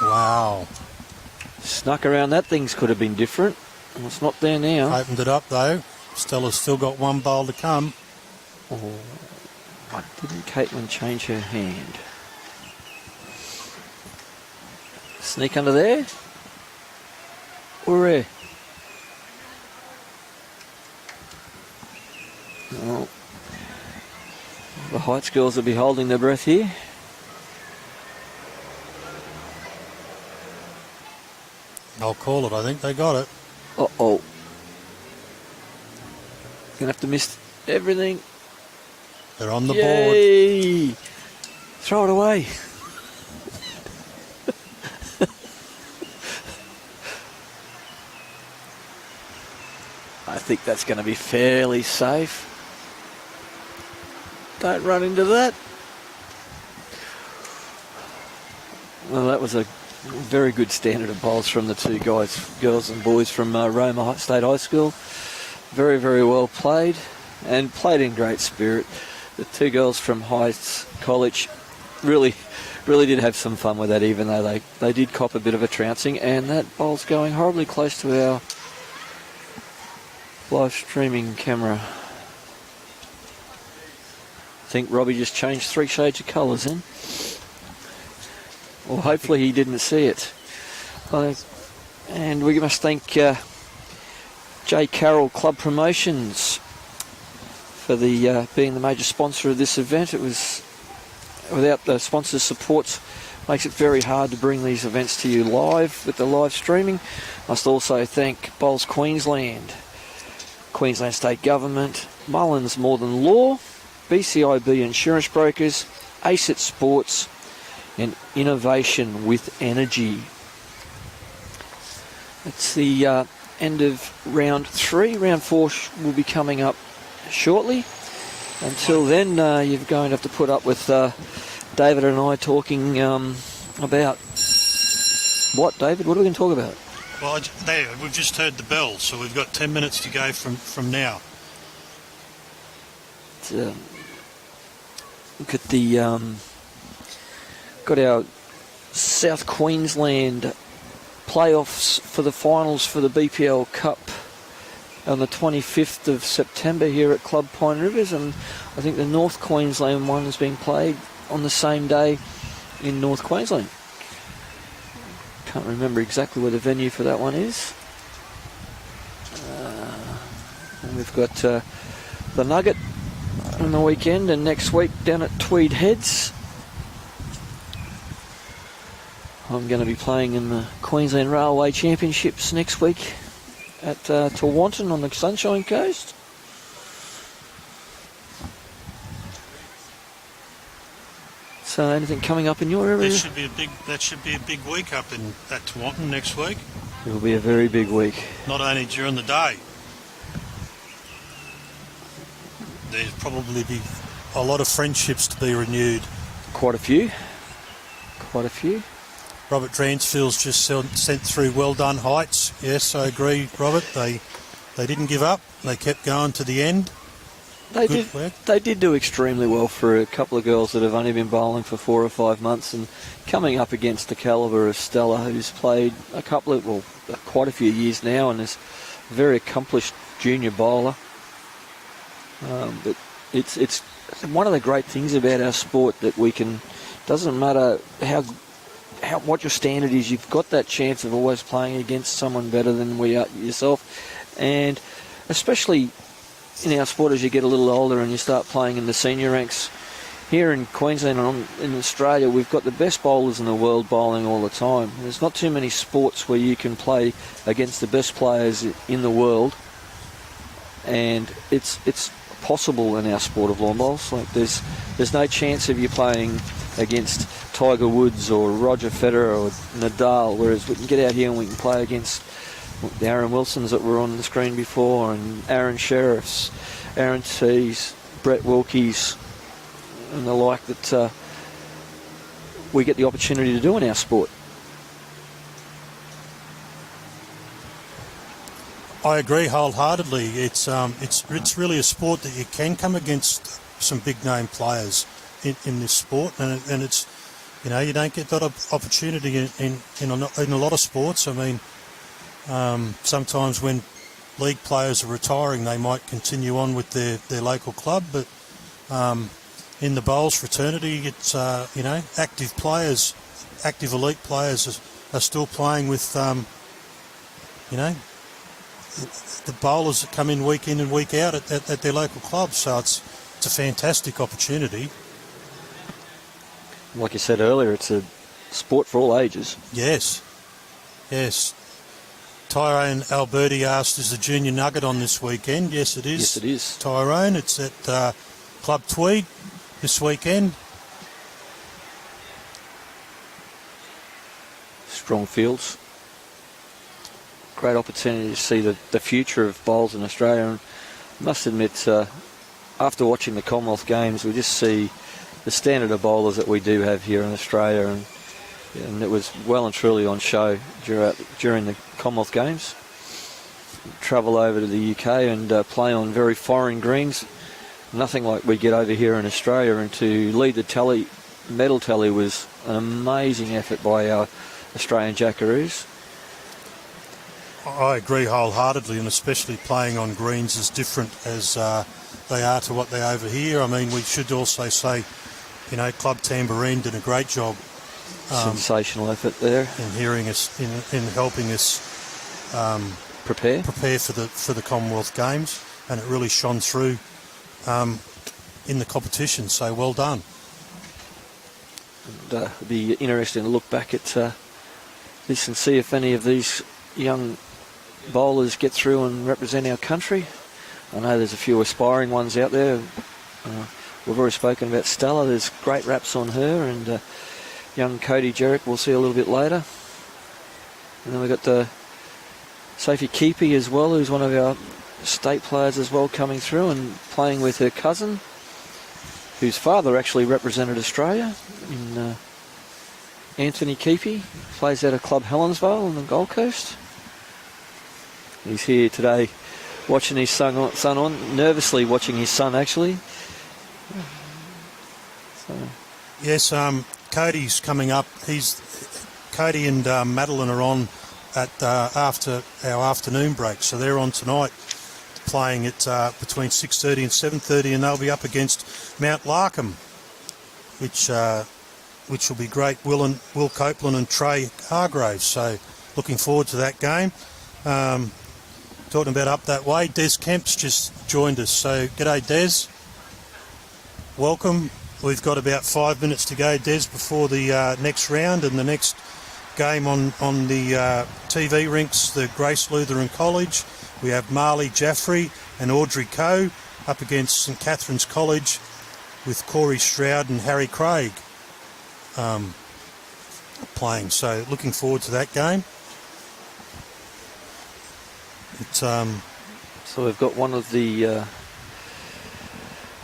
Wow. Snuck around that. Things could have been different. Well, it's not there now. Opened it up, though. Stella's still got one bowl to come. Oh, why didn't Caitlyn change her hand? Sneak under there? Or where? Oh. The Heights girls will be holding their breath here. I'll call it. I think they got it. Uh-oh. Gonna have to miss everything. They're on the Yay! board. Throw it away. I think that's going to be fairly safe. Don't run into that. Well, that was a very good standard of bowls from the two girls and boys from Roma State High School. Very, very well played and played in great spirit. The two girls from Heights College really did have some fun with that, even though they did cop a bit of a trouncing, and that bowl's going horribly close to our live streaming camera. I think Robbie just changed 3 shades of colours in. Well, hopefully he didn't see it. And we must thank J. Carroll Club Promotions for being the major sponsor of this event. It was without the sponsors' supports, makes it very hard to bring these events to you live with the live streaming. Must also thank Bowls Queensland, Queensland State Government, Mullins More Than Law, BCIB Insurance Brokers, ACET Sports, and Innovation with Energy. It's the end of round 3. Round 4 will be coming up shortly. Until then, you're going to have to put up with David and I talking about what, David? What are we going to talk about? Well, we've just heard the bell, so we've got 10 minutes to go from now. Look at the got our South Queensland playoffs for the finals for the BPL Cup on the 25th of September here at Club Pine Rivers, and I think the North Queensland one is being played on the same day in North Queensland. Can't remember exactly where the venue for that one is. And we've got the Nugget on the weekend, and next week down at Tweed Heads. I'm going to be playing in the Queensland Railway Championships next week at Tewantin on the Sunshine Coast. So anything coming up in your area? That should be a big week up at Tewantin next week. It will be a very big week. Not only during the day. There'll probably be a lot of friendships to be renewed. Quite a few. Quite a few. Robert Dransfield's just sent through Well Done Heights. Yes, I agree, Robert. They didn't give up. They kept going to the end. They did do extremely well for a couple of girls that have only been bowling for 4 or 5 months, and coming up against the calibre of Stella, who's played quite a few years now and is a very accomplished junior bowler. But it's one of the great things about our sport that we can. Doesn't matter what your standard is, you've got that chance of always playing against someone better than yourself, and especially in our sport as you get a little older and you start playing in the senior ranks. Here in Queensland and in Australia, we've got the best bowlers in the world bowling all the time. There's not too many sports where you can play against the best players in the world, and it's possible in our sport of lawn bowls. Like there's no chance of you playing against Tiger Woods or Roger Federer or Nadal, whereas we can get out here and we can play against the Aaron Wilsons that were on the screen before, and Aaron Sheriffs, Aaron Tees, Brett Wilkies, and the like that we get the opportunity to do in our sport. I agree wholeheartedly. It's really a sport that you can come against some big name players in this sport, and it's, you don't get that opportunity in a lot of sports. I mean, sometimes when league players are retiring, they might continue on with their local club, but in the bowls fraternity, it's active players, active elite players are still playing with the bowlers that come in and week out at their local clubs. So it's a fantastic opportunity. Like you said earlier, it's a sport for all ages. Yes. Tyrone Alberti asked, is the Junior Nugget on this weekend? Yes, it is. Yes, it is. Tyrone, it's at Club Tweed this weekend. Strong fields. Great opportunity to see the future of bowls in Australia. And I must admit, after watching the Commonwealth Games, we just see the standard of bowlers that we do have here in Australia, and it was well and truly on show during the Commonwealth Games. Travel over to the UK and play on very foreign greens, nothing like we get over here in Australia, and to lead the medal tally was an amazing effort by our Australian Jackaroos. I agree wholeheartedly, and especially playing on greens is different as they are to what they are over here. I mean, we should also say, Club Tambourine did a great job. Sensational effort there. In helping us prepare for the Commonwealth Games, and it really shone through in the competition. So well done. And, it'll be interesting to look back at this and see if any of these young bowlers get through and represent our country. I know there's a few aspiring ones out there. We've already spoken about Stella. There's great raps on her, and young Cody Jerrick we'll see a little bit later. And then we've got Sophie Keepy as well, who's one of our state players as well, coming through and playing with her cousin, whose father actually represented Australia in Anthony Keepy. Plays out of Club Helensvale on the Gold Coast. He's here today watching his son on, nervously watching his son actually. So. Yes, Cody's coming up. Cody and Madeline are on at after our afternoon break, so they're on tonight, playing at between 6:30 and 7:30, and they'll be up against Mount Larkham, which will be great. Will Copeland and Trey Hargraves. So looking forward to that game. Talking about up that way, Des Kemp's just joined us. So g'day, Des. Welcome. We've got about 5 minutes to go, Des, before the next round, and the next game on the TV rinks, the Grace Lutheran College. We have Mahli Jaffrey and Audrey Coe up against St Catherine's College with Corey Stroud and Harry Craig playing. So looking forward to that game. So we've got one of the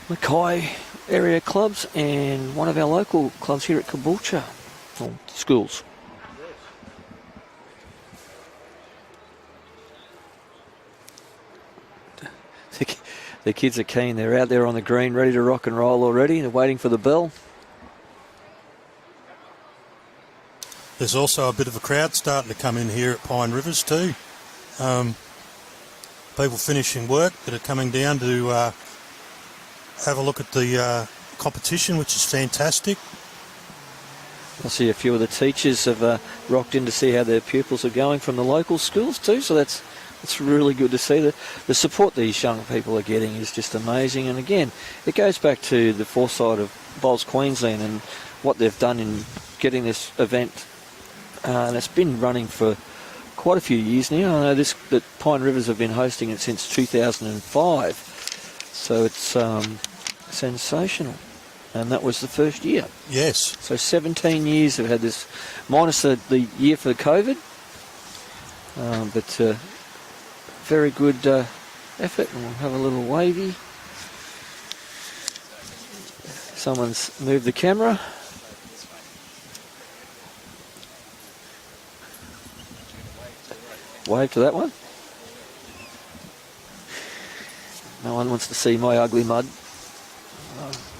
Mackay area clubs and one of our local clubs here at Caboolture, or schools. The kids are keen. They're out there on the green, ready to rock and roll already. They're waiting for the bell. There's also a bit of a crowd starting to come in here at Pine Rivers too. People finishing work that are coming down to have a look at the competition, which is fantastic. I see a few of the teachers have rocked in to see how their pupils are going from the local schools too, so that's really good to see. The support these young people are getting is just amazing, and again, it goes back to the foresight of Bowls Queensland and what they've done in getting this event, and it's been running for quite a few years now. I know that Pine Rivers have been hosting it since 2005, so it's sensational. And that was the first year. Yes. So 17 years have had this, minus the year for COVID, but very good effort. And we'll have a little wavy. Someone's moved the camera. Wave to that one. No one wants to see my ugly mud.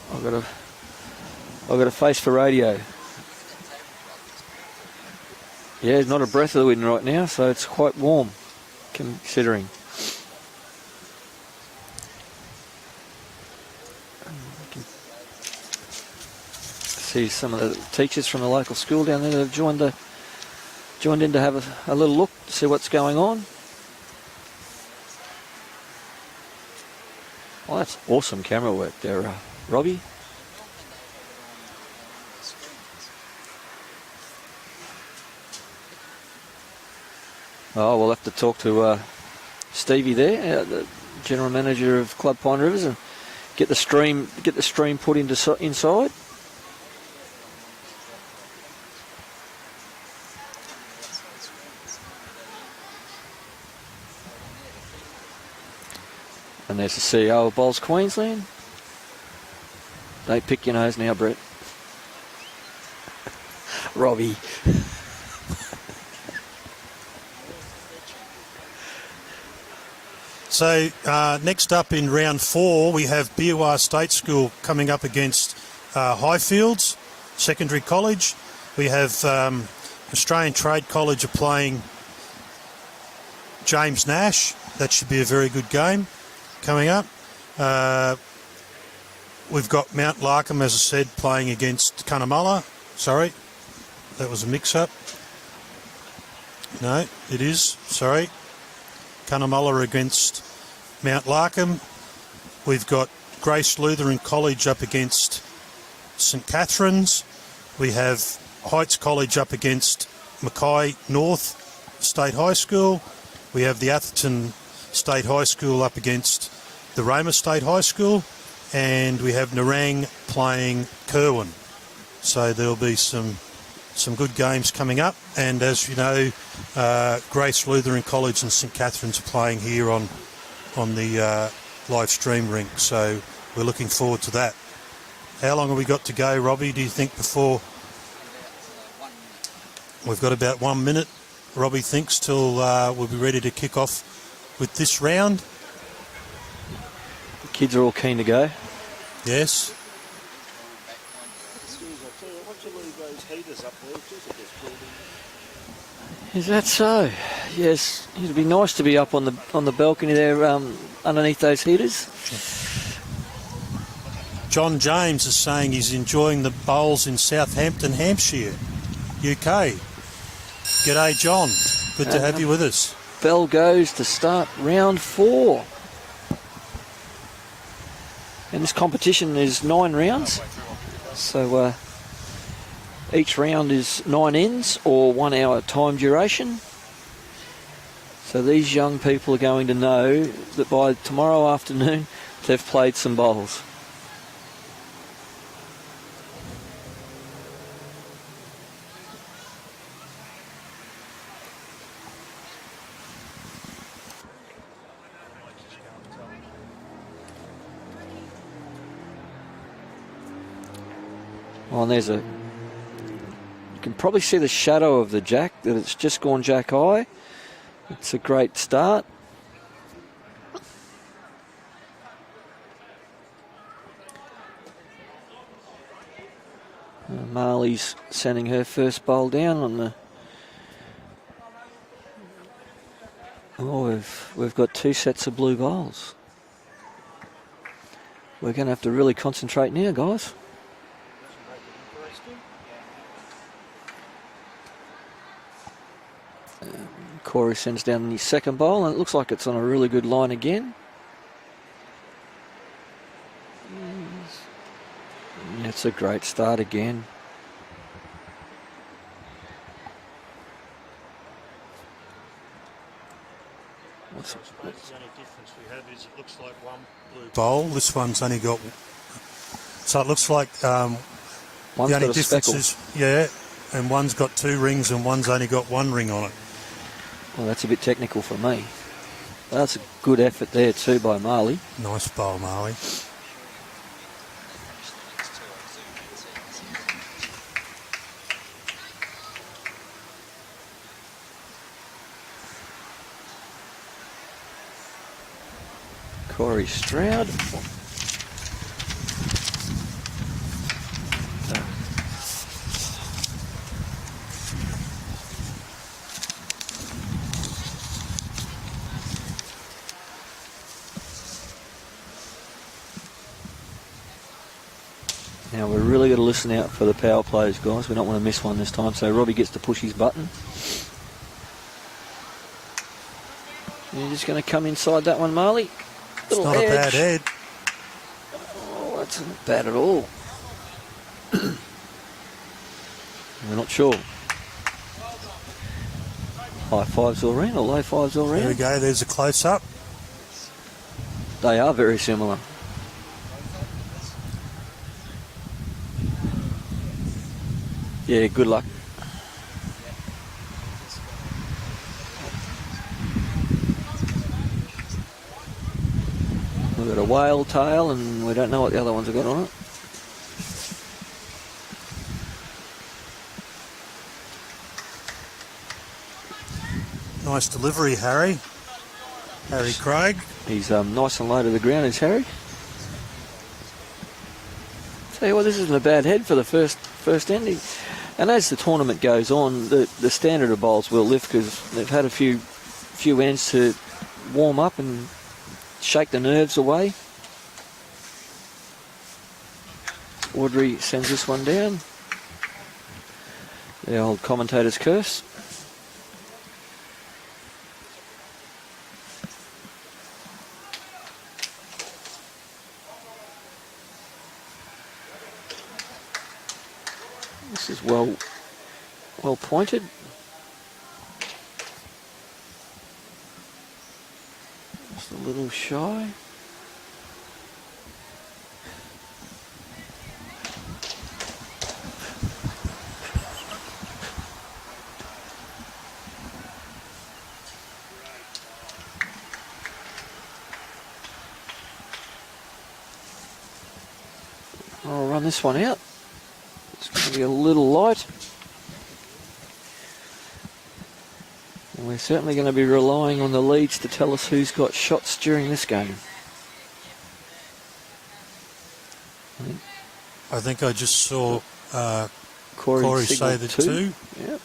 I've got a face for radio. Yeah, not a breath of the wind right now, so it's quite warm, considering. See some of the teachers from the local school down there that have joined in to have a little look to see what's going on. Well, that's awesome camera work there, Robbie. Oh, we'll have to talk to Stevie there, the general manager of Club Pine Rivers, and get the stream put inside. And there's the CEO of Bowls Queensland. Don't pick your nose now, Brett. Robbie. So next up in round 4, we have Biawar State School coming up against Highfields Secondary College. We have Australian Trade College are playing James Nash. That should be a very good game coming up. We've got Mount Larkham, as I said, playing against Cunnamulla. Sorry, that was a mix-up. No, it is. Sorry. Cunnamulla against Mount Larkham. We've got Grace Lutheran College up against St Catherine's. We have Heights College up against Mackay North State High School. We have the Atherton State High School up against the Roma State High School. And we have Narang playing Kerwin. So there'll be some good games coming up. And as you know, Grace Lutheran College and St Catherine's are playing here on the live stream rink. So we're looking forward to that. How long have we got to go, Robbie, do you think, before? We've got about 1 minute, Robbie thinks, till we'll be ready to kick off with this round. The kids are all keen to go. Yes. Is that so? Yes, it'd be nice to be up on the balcony there, underneath those heaters. John James is saying he's enjoying the bowls in Southampton, Hampshire, UK. G'day, John. Good to have you with us. Bell goes to start round 4. And this competition is 9 rounds. So each round is 9 ends or 1 hour time duration. So these young people are going to know that by tomorrow afternoon they've played some bowls. Oh, and there's you can probably see the shadow of the jack, that it's just gone jack high. It's a great start. Mahli's sending her first bowl down on the... Oh, we've got 2 sets of blue bowls. We're going to have to really concentrate now, guys. Corey sends down the second bowl, and it looks like it's on a really good line again. It's a great start again. That's the only difference we have is it looks like one blue bowl. This one's only got... So it looks like the only difference is... Yeah, and one's got 2 rings and one's only got 1 ring on it. Well, that's a bit technical for me. That's a good effort there too by Mahli. Nice bowl, Mahli. Corey Stroud. Now we're really got to listen out for the power plays, guys. We don't want to miss one this time. So Robbie gets to push his button. You're just going to come inside that one, Mahli. It's not a bad head. Oh, that's not bad at all. We're not sure. High fives all round or low fives all round? There we go. There's a close-up. They are very similar. Yeah, good luck. We've got a whale tail and we don't know what the other ones have got on it. Nice delivery, Harry. Harry Craig. He's nice and low to the ground, is Harry. Tell you what, this isn't a bad head for the first ending. And as the tournament goes on, the standard of bowls will lift because they've had a few ends to warm up and shake the nerves away. Audrey sends this one down. The old commentator's curse. This well pointed. Just a little shy. I'll run this one out. It's going to be a little light. And we're certainly going to be relying on the leads to tell us who's got shots during this game. I think I just saw Corey say the two. Yep.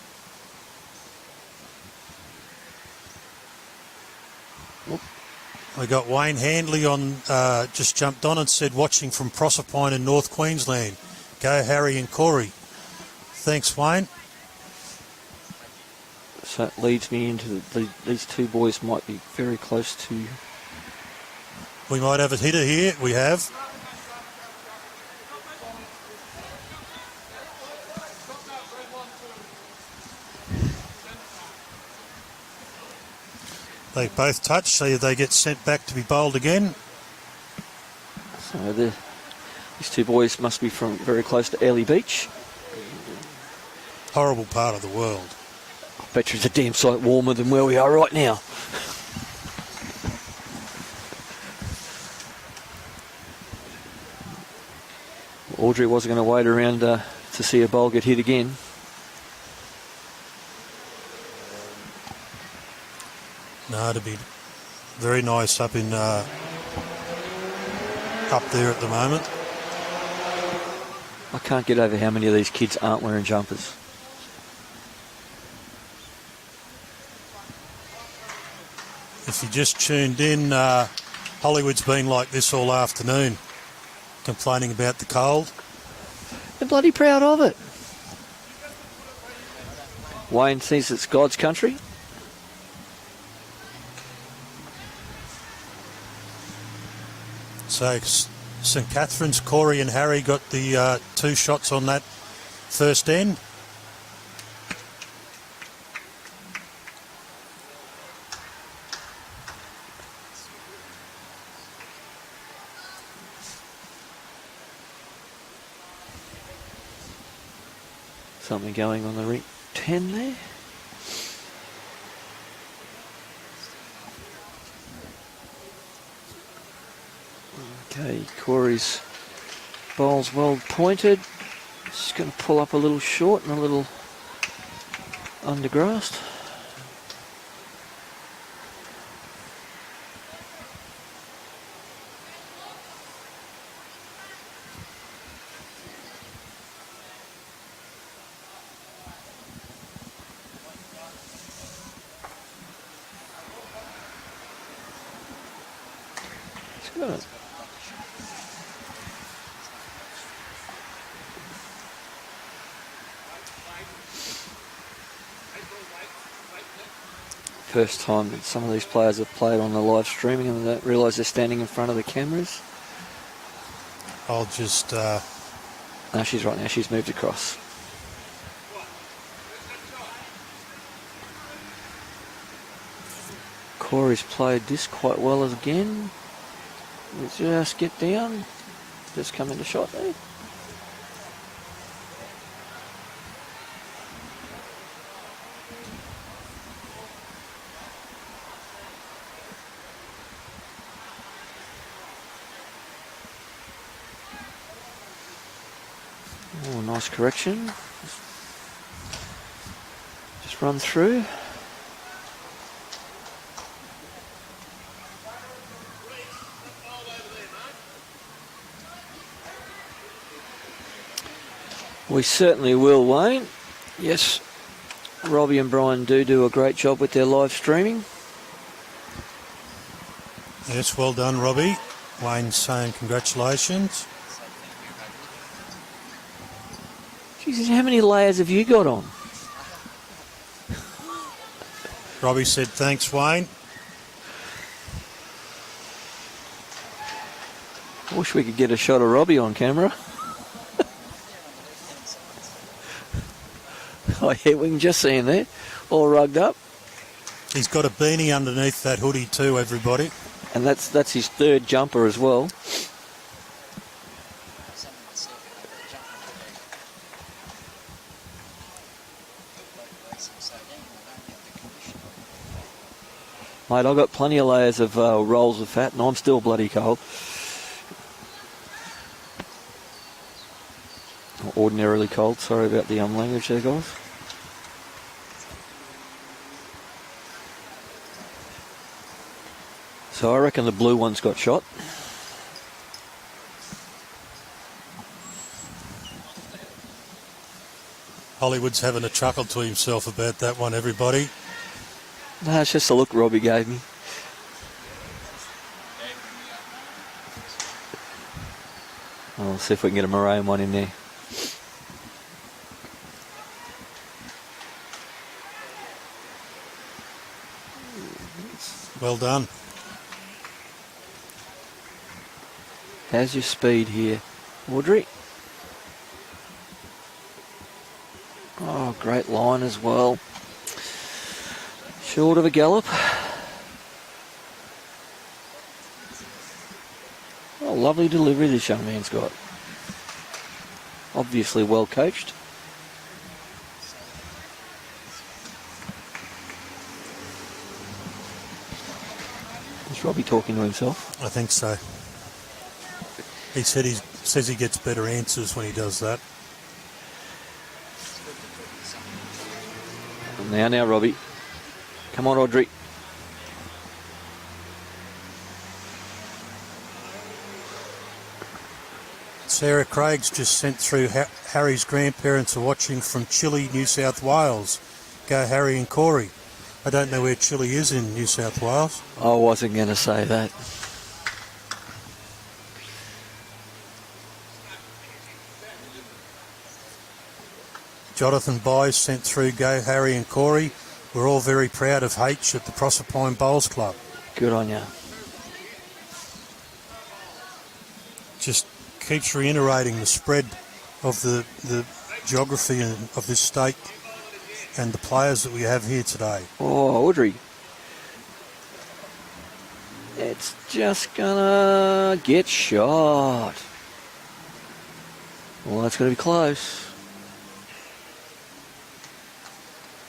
I got Wayne Handley on, just jumped on and said, watching from Proserpine in North Queensland. Go Harry and Corey. Thanks, Wayne. So that leads me into these two boys might be very close to. We might have a hitter here. We have. They both touch, so they get sent back to be bowled again. So these two boys must be from very close to Early Beach. Horrible part of the world. I bet you it's a damn sight warmer than where we are right now. Audrey wasn't going to wait around to see a bowl get hit again. No, it'd be very nice up in up there at the moment. I can't get over how many of these kids aren't wearing jumpers. If you just tuned in, Hollywood's been like this all afternoon, complaining about the cold. They're bloody proud of it. Wayne thinks it's God's country. So St Catherine's, Corey and Harry got the two shots on that first end. Something going on the ring 10 there. Okay, Corey's bowl's well pointed. Just going to pull up a little short and a little undergrassed. It's good. First time that some of these players have played on the live streaming and they don't realise they're standing in front of the cameras. I'll just... No, she's right now. She's moved across. Corey's played this quite well again. Let's just get down. Just come into shot there. Oh, nice correction. Just run through. We certainly will, Wayne. Yes, Robbie and Brian do a great job with their live streaming. Yes, well done, Robbie. Wayne's saying congratulations. Jesus, how many layers have you got on? Robbie said thanks, Wayne. I wish we could get a shot of Robbie on camera. yeah, we can just see him there, all rugged up. He's got a beanie underneath that hoodie too, everybody. And that's his third jumper as well. Mate, I've got plenty of layers of rolls of fat and I'm still bloody cold. Ordinarily cold, sorry about the language there, guys. So I reckon the blue one's got shot. Hollywood's having a chuckle to himself about that one, everybody. No, it's just a look Robbie gave me. I'll see if we can get a maroon one in there. Well done. How's your speed here, Audrey? Oh, great line as well. Short of a gallop. Oh, lovely delivery this young man's got. Obviously well coached. Is Robbie talking to himself? I think so. He says he gets better answers when he does that. Now, Robbie. Come on, Audrey. Sarah Craig's just sent through Harry's grandparents are watching from Chile, New South Wales. Go Harry and Corey. I don't know where Chile is in New South Wales. I wasn't going to say that. Jonathan Byes sent through Go Harry and Corey. We're all very proud of H at the Proserpine Bowls Club. Good on you. Just keeps reiterating the spread of the geography of this state and the players that we have here today. Oh, Audrey. It's just gonna get shot. Well, that's gonna be close.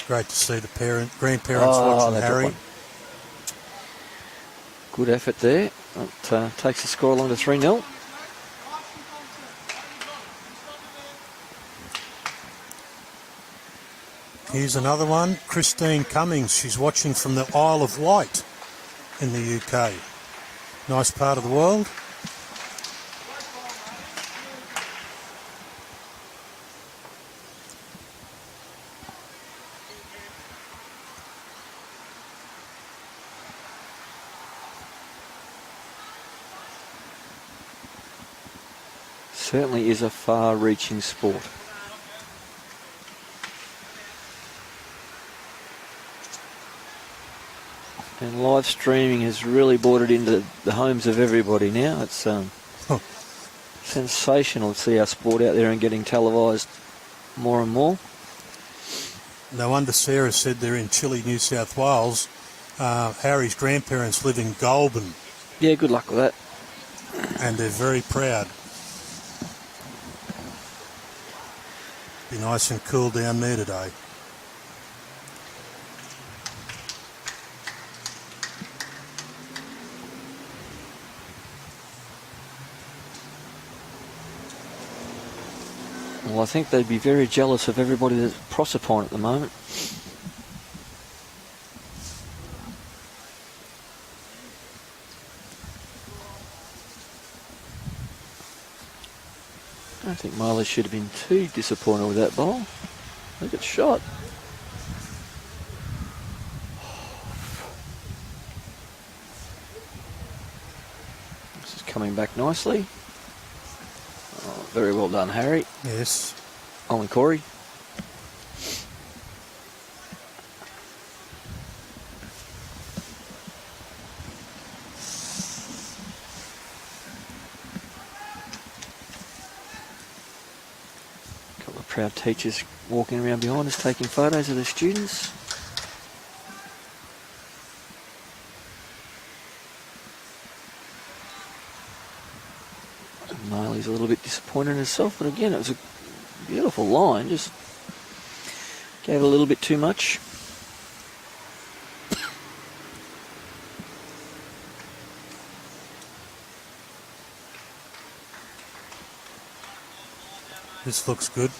Great to see the grandparents watching Harry. Good effort there. That takes the score along to 3-0. Here's another one. Christine Cummings. She's watching from the Isle of Wight in the UK. Nice part of the world. Certainly is a far-reaching sport. And live streaming has really brought it into the homes of everybody now. It's sensational to see our sport out there and getting televised more and more. No wonder Sarah said they're in Chile, New South Wales. Harry's grandparents live in Goulburn. Yeah, good luck with that. And they're very proud. Be nice and cool down there today. Well, I think they'd be very jealous of everybody that's Proserpine at the moment. I don't think Mahli should have been too disappointed with that bowl. Look at shot. This is coming back nicely. Oh, very well done, Harry. Yes. And Corey. Couple of proud teachers walking around behind us taking photos of the students. Mahli's a little bit disappointed in herself, but again, it was a beautiful line, just gave it a little bit too much. This looks good.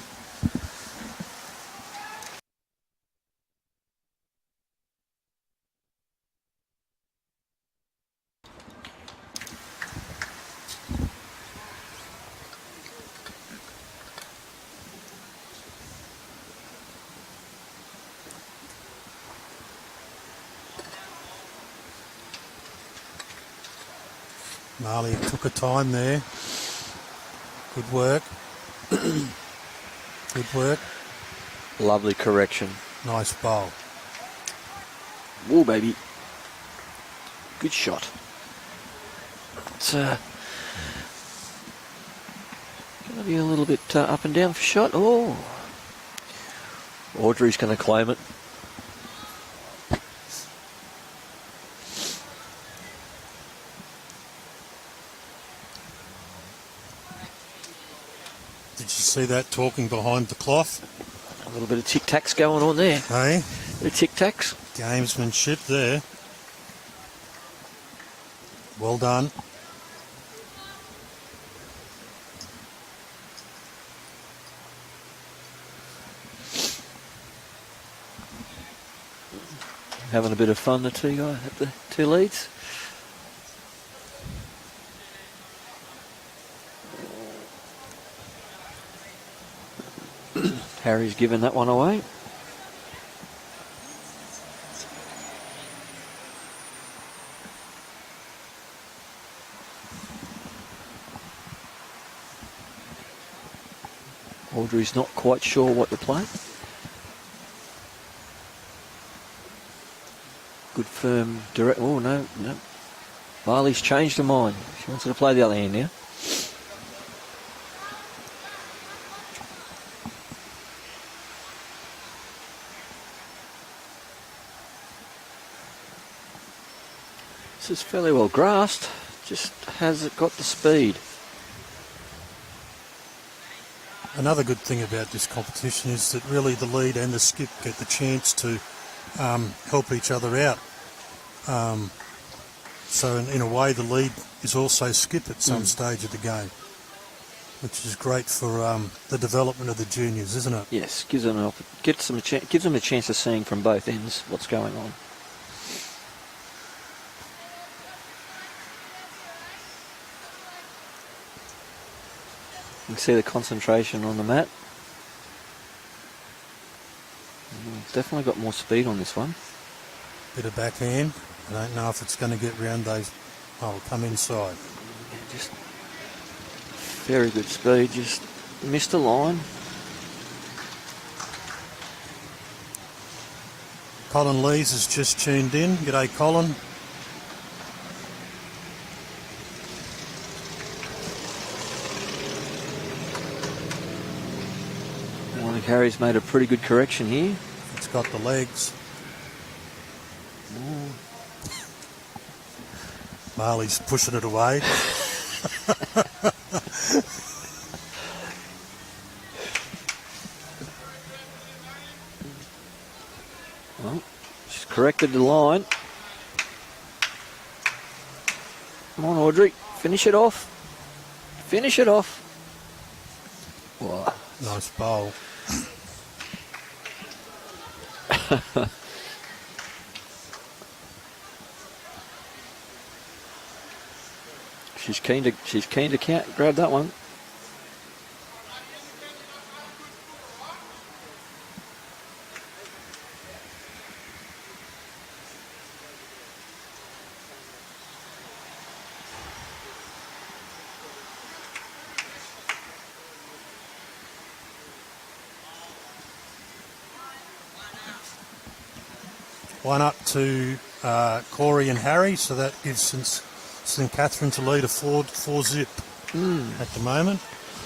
Mahli took her time there. Good work. Good work. Lovely correction. Nice bowl. Whoa, baby. Good shot. It's going to be a little bit up and down for shot. Oh. Audrey's going to claim it. Did you see that talking behind the cloth? A little bit of tic-tacs going on there. Hey? The tic-tacs. Gamesmanship there. Well done. Having a bit of fun, the two guys at the two leads. Harry's given that one away. Audrey's not quite sure what to play. Good firm direct. Oh, no. Mahli's changed her mind. She wants her to play the other hand now. This is fairly well grasped, just hasn't got the speed. Another good thing about this competition is that really the lead and the skip get the chance to help each other out. So in a way the lead is also skip at some stage of the game, which is great for the development of the juniors, isn't it? Yes, gives them a chance of seeing from both ends what's going on. You can see the concentration on the mat. Definitely got more speed on this one. Bit of backhand. I don't know if it's going to get round those. Oh, come inside. Yeah, just very good speed. Just missed a line. Colin Lees has just tuned in. G'day, Colin. I think Harry's made a pretty good correction here. It's got the legs. Mahli's pushing it away. Well, she's corrected the line. Come on, Audrey. Finish it off. Finish it off. Wow. Nice bowl. She's keen to grab that one. One up to Corey and Harry, so that gives St Catherine's a lead of 4-zip at the moment.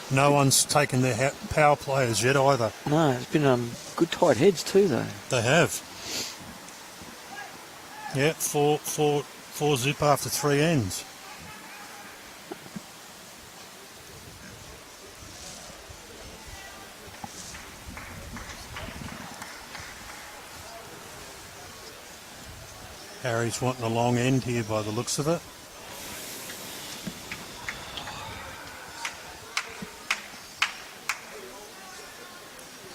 No one's taken their power players yet either. No, it's been good tight heads too, though. They have. Yeah, four zip after 3 ends. Harry's wanting a long end here by the looks of it.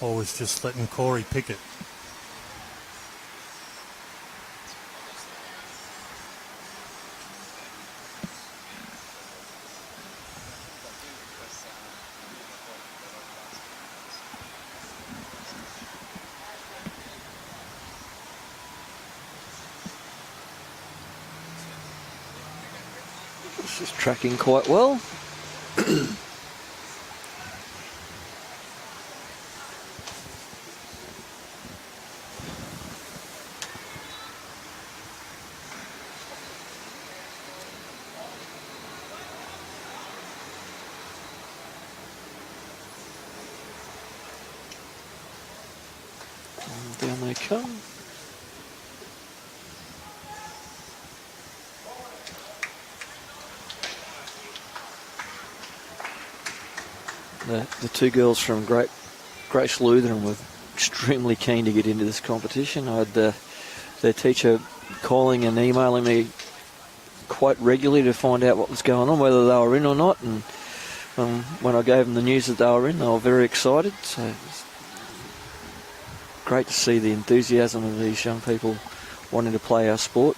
Always just letting Corey pick it. This is tracking quite well. And down they come. The two girls from Grace Lutheran were extremely keen to get into this competition. I had their teacher calling and emailing me quite regularly to find out what was going on, whether they were in or not. And when I gave them the news that they were in, they were very excited. So it's great to see the enthusiasm of these young people wanting to play our sport.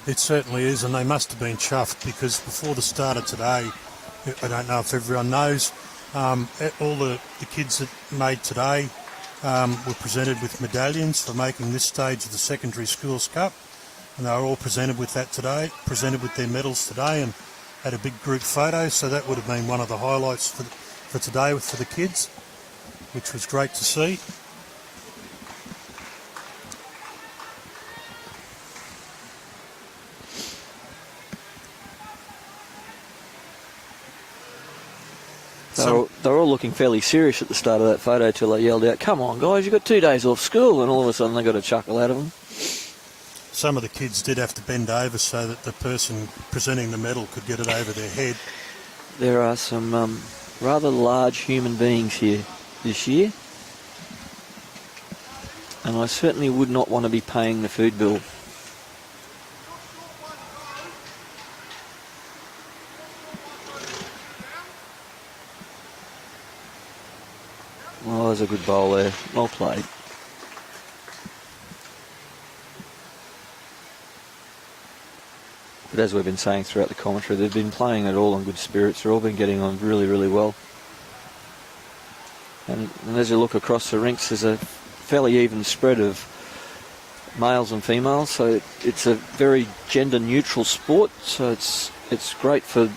It certainly is, and they must have been chuffed because before the start of today, I don't know if everyone knows, all the kids that made today were presented with medallions for making this stage of the Secondary Schools Cup, and they were all presented with that today, presented with their medals today, and had a big group photo. So that would have been one of the highlights for today for the kids, which was great to see. They were all looking fairly serious at the start of that photo till they yelled out, "Come on, guys, you've got 2 days off school," and all of a sudden they got a chuckle out of them. Some of the kids did have to bend over so that the person presenting the medal could get it over their head. There are some rather large human beings here this year, and I certainly would not want to be paying the food bill. Well, there's a good bowl there. Well played. But as we've been saying throughout the commentary, they've been playing it all on good spirits. They've all been getting on really, really well. And as you look across the rinks, there's a fairly even spread of males and females. So it's a very gender-neutral sport. So it's great for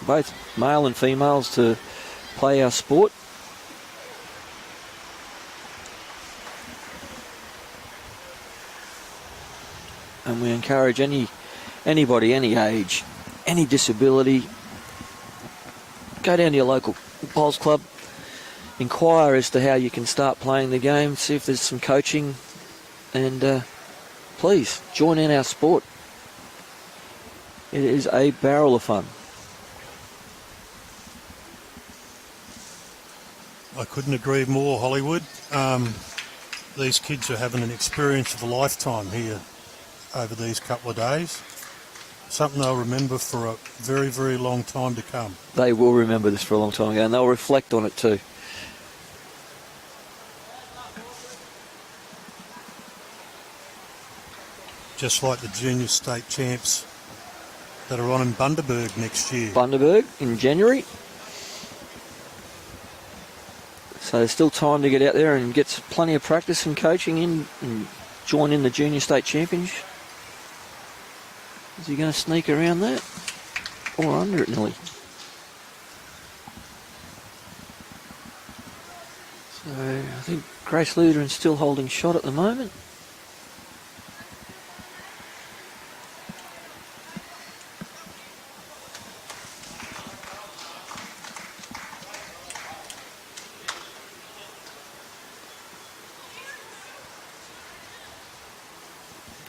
both male and females to play our sport. And we encourage anybody, any age, any disability, go down to your local bowls club, inquire as to how you can start playing the game, see if there's some coaching, and please join in our sport. It is a barrel of fun. I couldn't agree more, Hollywood. These kids are having an experience of a lifetime here over these couple of days. Something they'll remember for a very, very long time to come. They will remember this for a long time ago, and they'll reflect on it too. Just like the junior state champs that are on in Bundaberg next year. Bundaberg in January. So there's still time to get out there and get plenty of practice and coaching in and join in the junior state championship. Is he going to sneak around that? Or under it nearly? So I think Grace Lutheran's still holding shot at the moment.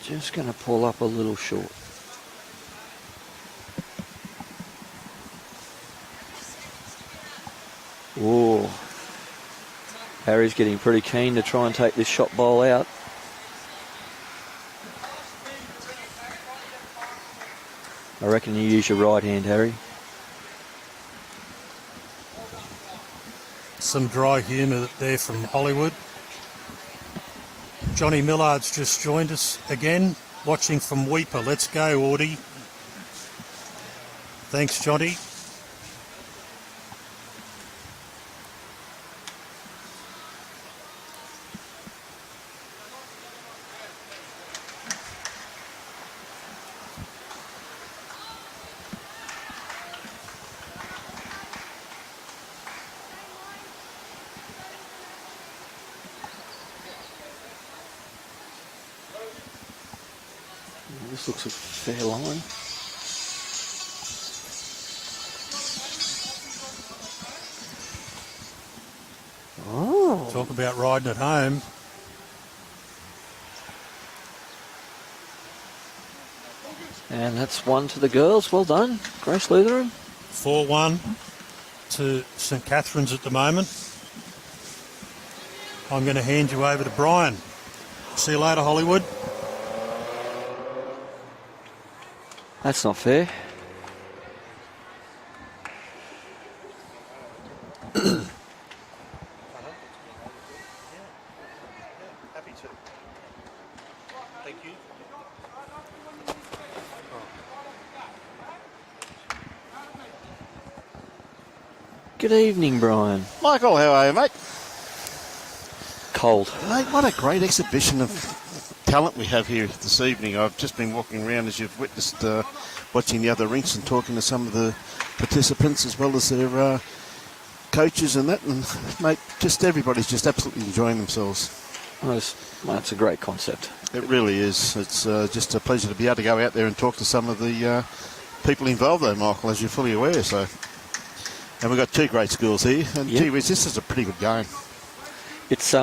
Just going to pull up a little short. Oh, Harry's getting pretty keen to try and take this shot bowl out. I reckon you use your right hand, Harry. Some dry humour there from Hollywood. Johnny Millard's just joined us again, watching from Weeper. Let's go, Audie. Thanks, Johnny. This looks a fair line. Oh. Talk about riding at home. And that's one to the girls. Well done, Grace Lutheran. 4-1 to St Catherine's at the moment. I'm going to hand you over to Brian. See you later, Hollywood. That's not fair. Happy to. Thank you. Good evening, Brian. Michael, how are you, mate? Cold. Mate, what a great exhibition of talent we have here this evening. I've just been walking around, as you've witnessed, watching the other rinks and talking to some of the participants as well as their coaches and that. And, mate, just everybody's just absolutely enjoying themselves. Well, that's a great concept. It really is. It's just a pleasure to be able to go out there and talk to some of the people involved, though, Michael, as you're fully aware. So, and we've got two great schools here. And, yep. Gee whiz, this is a pretty good game. It's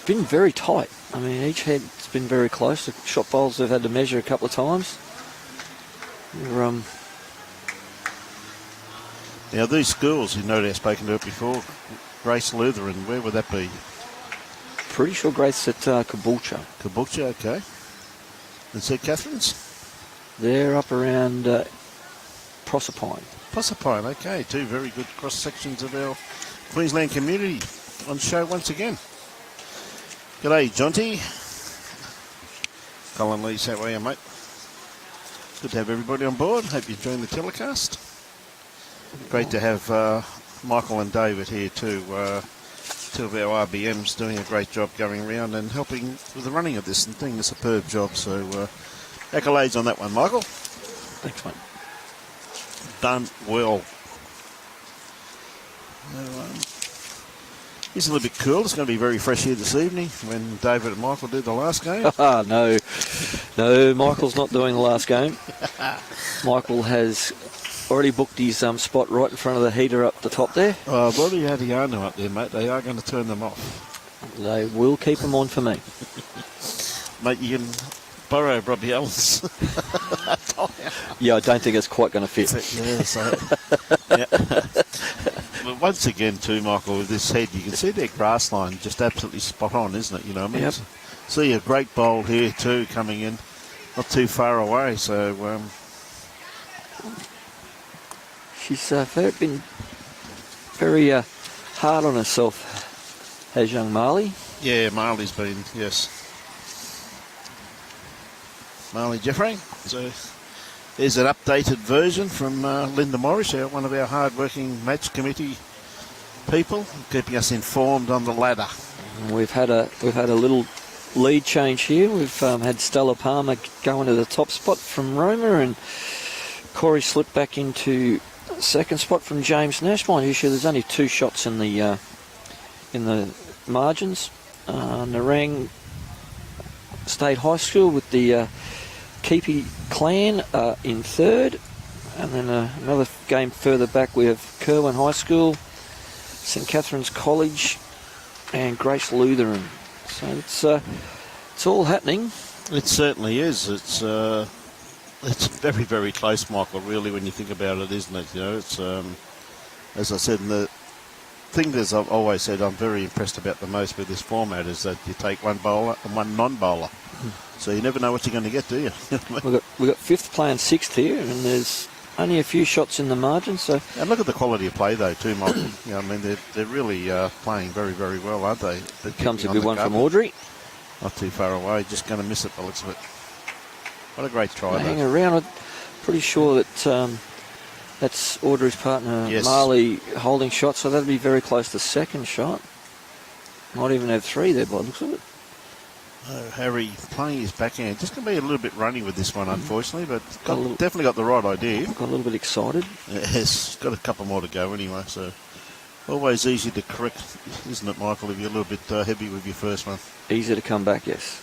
been very tight. I mean, each head's been very close. The shot bowls they've had to measure a couple of times. Now, these schools, you know, they've spoken to it before. Grace Lutheran, where would that be? Pretty sure Grace at Caboolture. Caboolture, okay. And St Catherine's? They're up around Proserpine. Proserpine, okay. Two very good cross-sections of our Queensland community on show once again. G'day, Jonty. Colin Lees, how are you, mate? Good to have everybody on board. Hope you're enjoying the telecast. Great to have Michael and David here too. Two of our RBMs doing a great job going around and helping with the running of this and doing a superb job. So accolades on that one, Michael. Thanks, mate. Done well. It's a little bit cool. It's going to be very fresh here this evening when David and Michael do the last game. No, Michael's not doing the last game. Michael has already booked his spot right in front of the heater up the top there. Oh, I've already had the yarn up there, mate. They are going to turn them off. They will keep them on for me. Mate, you can borrow Robbie Allen's. Yeah, I don't think it's quite going to fit. Yeah, so, yeah. But once again, too, Michael, with this head, you can see their grass line just absolutely spot on, isn't it? You know what I mean? Yep. See a great bowl here, too, coming in. Not too far away, so... She's been very hard on herself, has young Mahli. Yeah, Mahli's been, yes. Mahli Jaffrey. So there's an updated version from Linda Morris, one of our hard-working match committee people, keeping us informed on the ladder. We've had a little lead change here. We've had Stella Palmer go into the top spot from Roma, and Corey slipped back into second spot from James Nash. Mind you, there's only two shots in the margins. Narang State High School with the Keepy clan in third, and then another game further back we have Kerwin High School, St Catherine's College, and Grace Lutheran. So it's all happening. It certainly is. It's very, very close, Michael, really, when you think about it, isn't it? You know, it's, as I said, and the thing that I've always said I'm very impressed about the most with this format is that you take one bowler and one non-bowler. So you never know what you're going to get, do you? We've got fifth playing sixth here, and there's only a few shots in the margin. So, and look at the quality of play, though, too, Michael. You know, I mean, they're really playing very, very well, aren't they? Comes a good one from Audrey. Not too far away, just going to miss it by the looks of it. What a great try, though. Hang around. I'm pretty sure that that's Audrey's partner, Yes. Mahli, holding shot, so that'll be very close to second shot. Might even have three there by the looks of it. Harry playing his backhand. Just going to be a little bit runny with this one, unfortunately, but definitely got the right idea. Got a little bit excited. Yes, got a couple more to go anyway, so always easy to correct, isn't it, Michael, if you're a little bit heavy with your first one. Easy to come back, yes.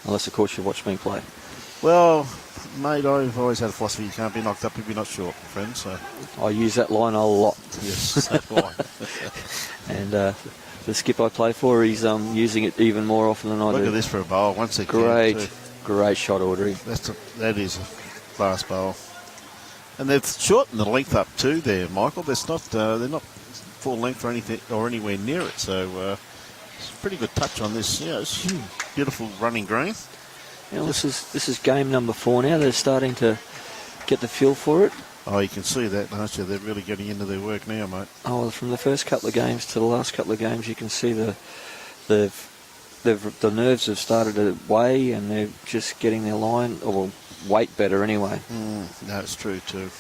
Unless, of course, you watch me play. Well, mate, I've always had a philosophy you can't be knocked up if you're not short, my friend, so... I use that line a lot. Yes, that line. And the skip I play for, he's using it even more often than I do. Look at this for a bowl, once again. Great shot, Audrey. That is a class bowl. And they've shortened the length up too there, Michael. They're not full length or anything or anywhere near it, so it's a pretty good touch on this. Yeah, it's beautiful running green. Yeah, this is game number 4 now. They're starting to get the feel for it. Oh, you can see that, don't you? They're really getting into their work now, mate. Oh, well, from the first couple of games to the last couple of games, you can see the nerves have started to weigh, and they're just getting their line or weight better anyway. No, it's true too.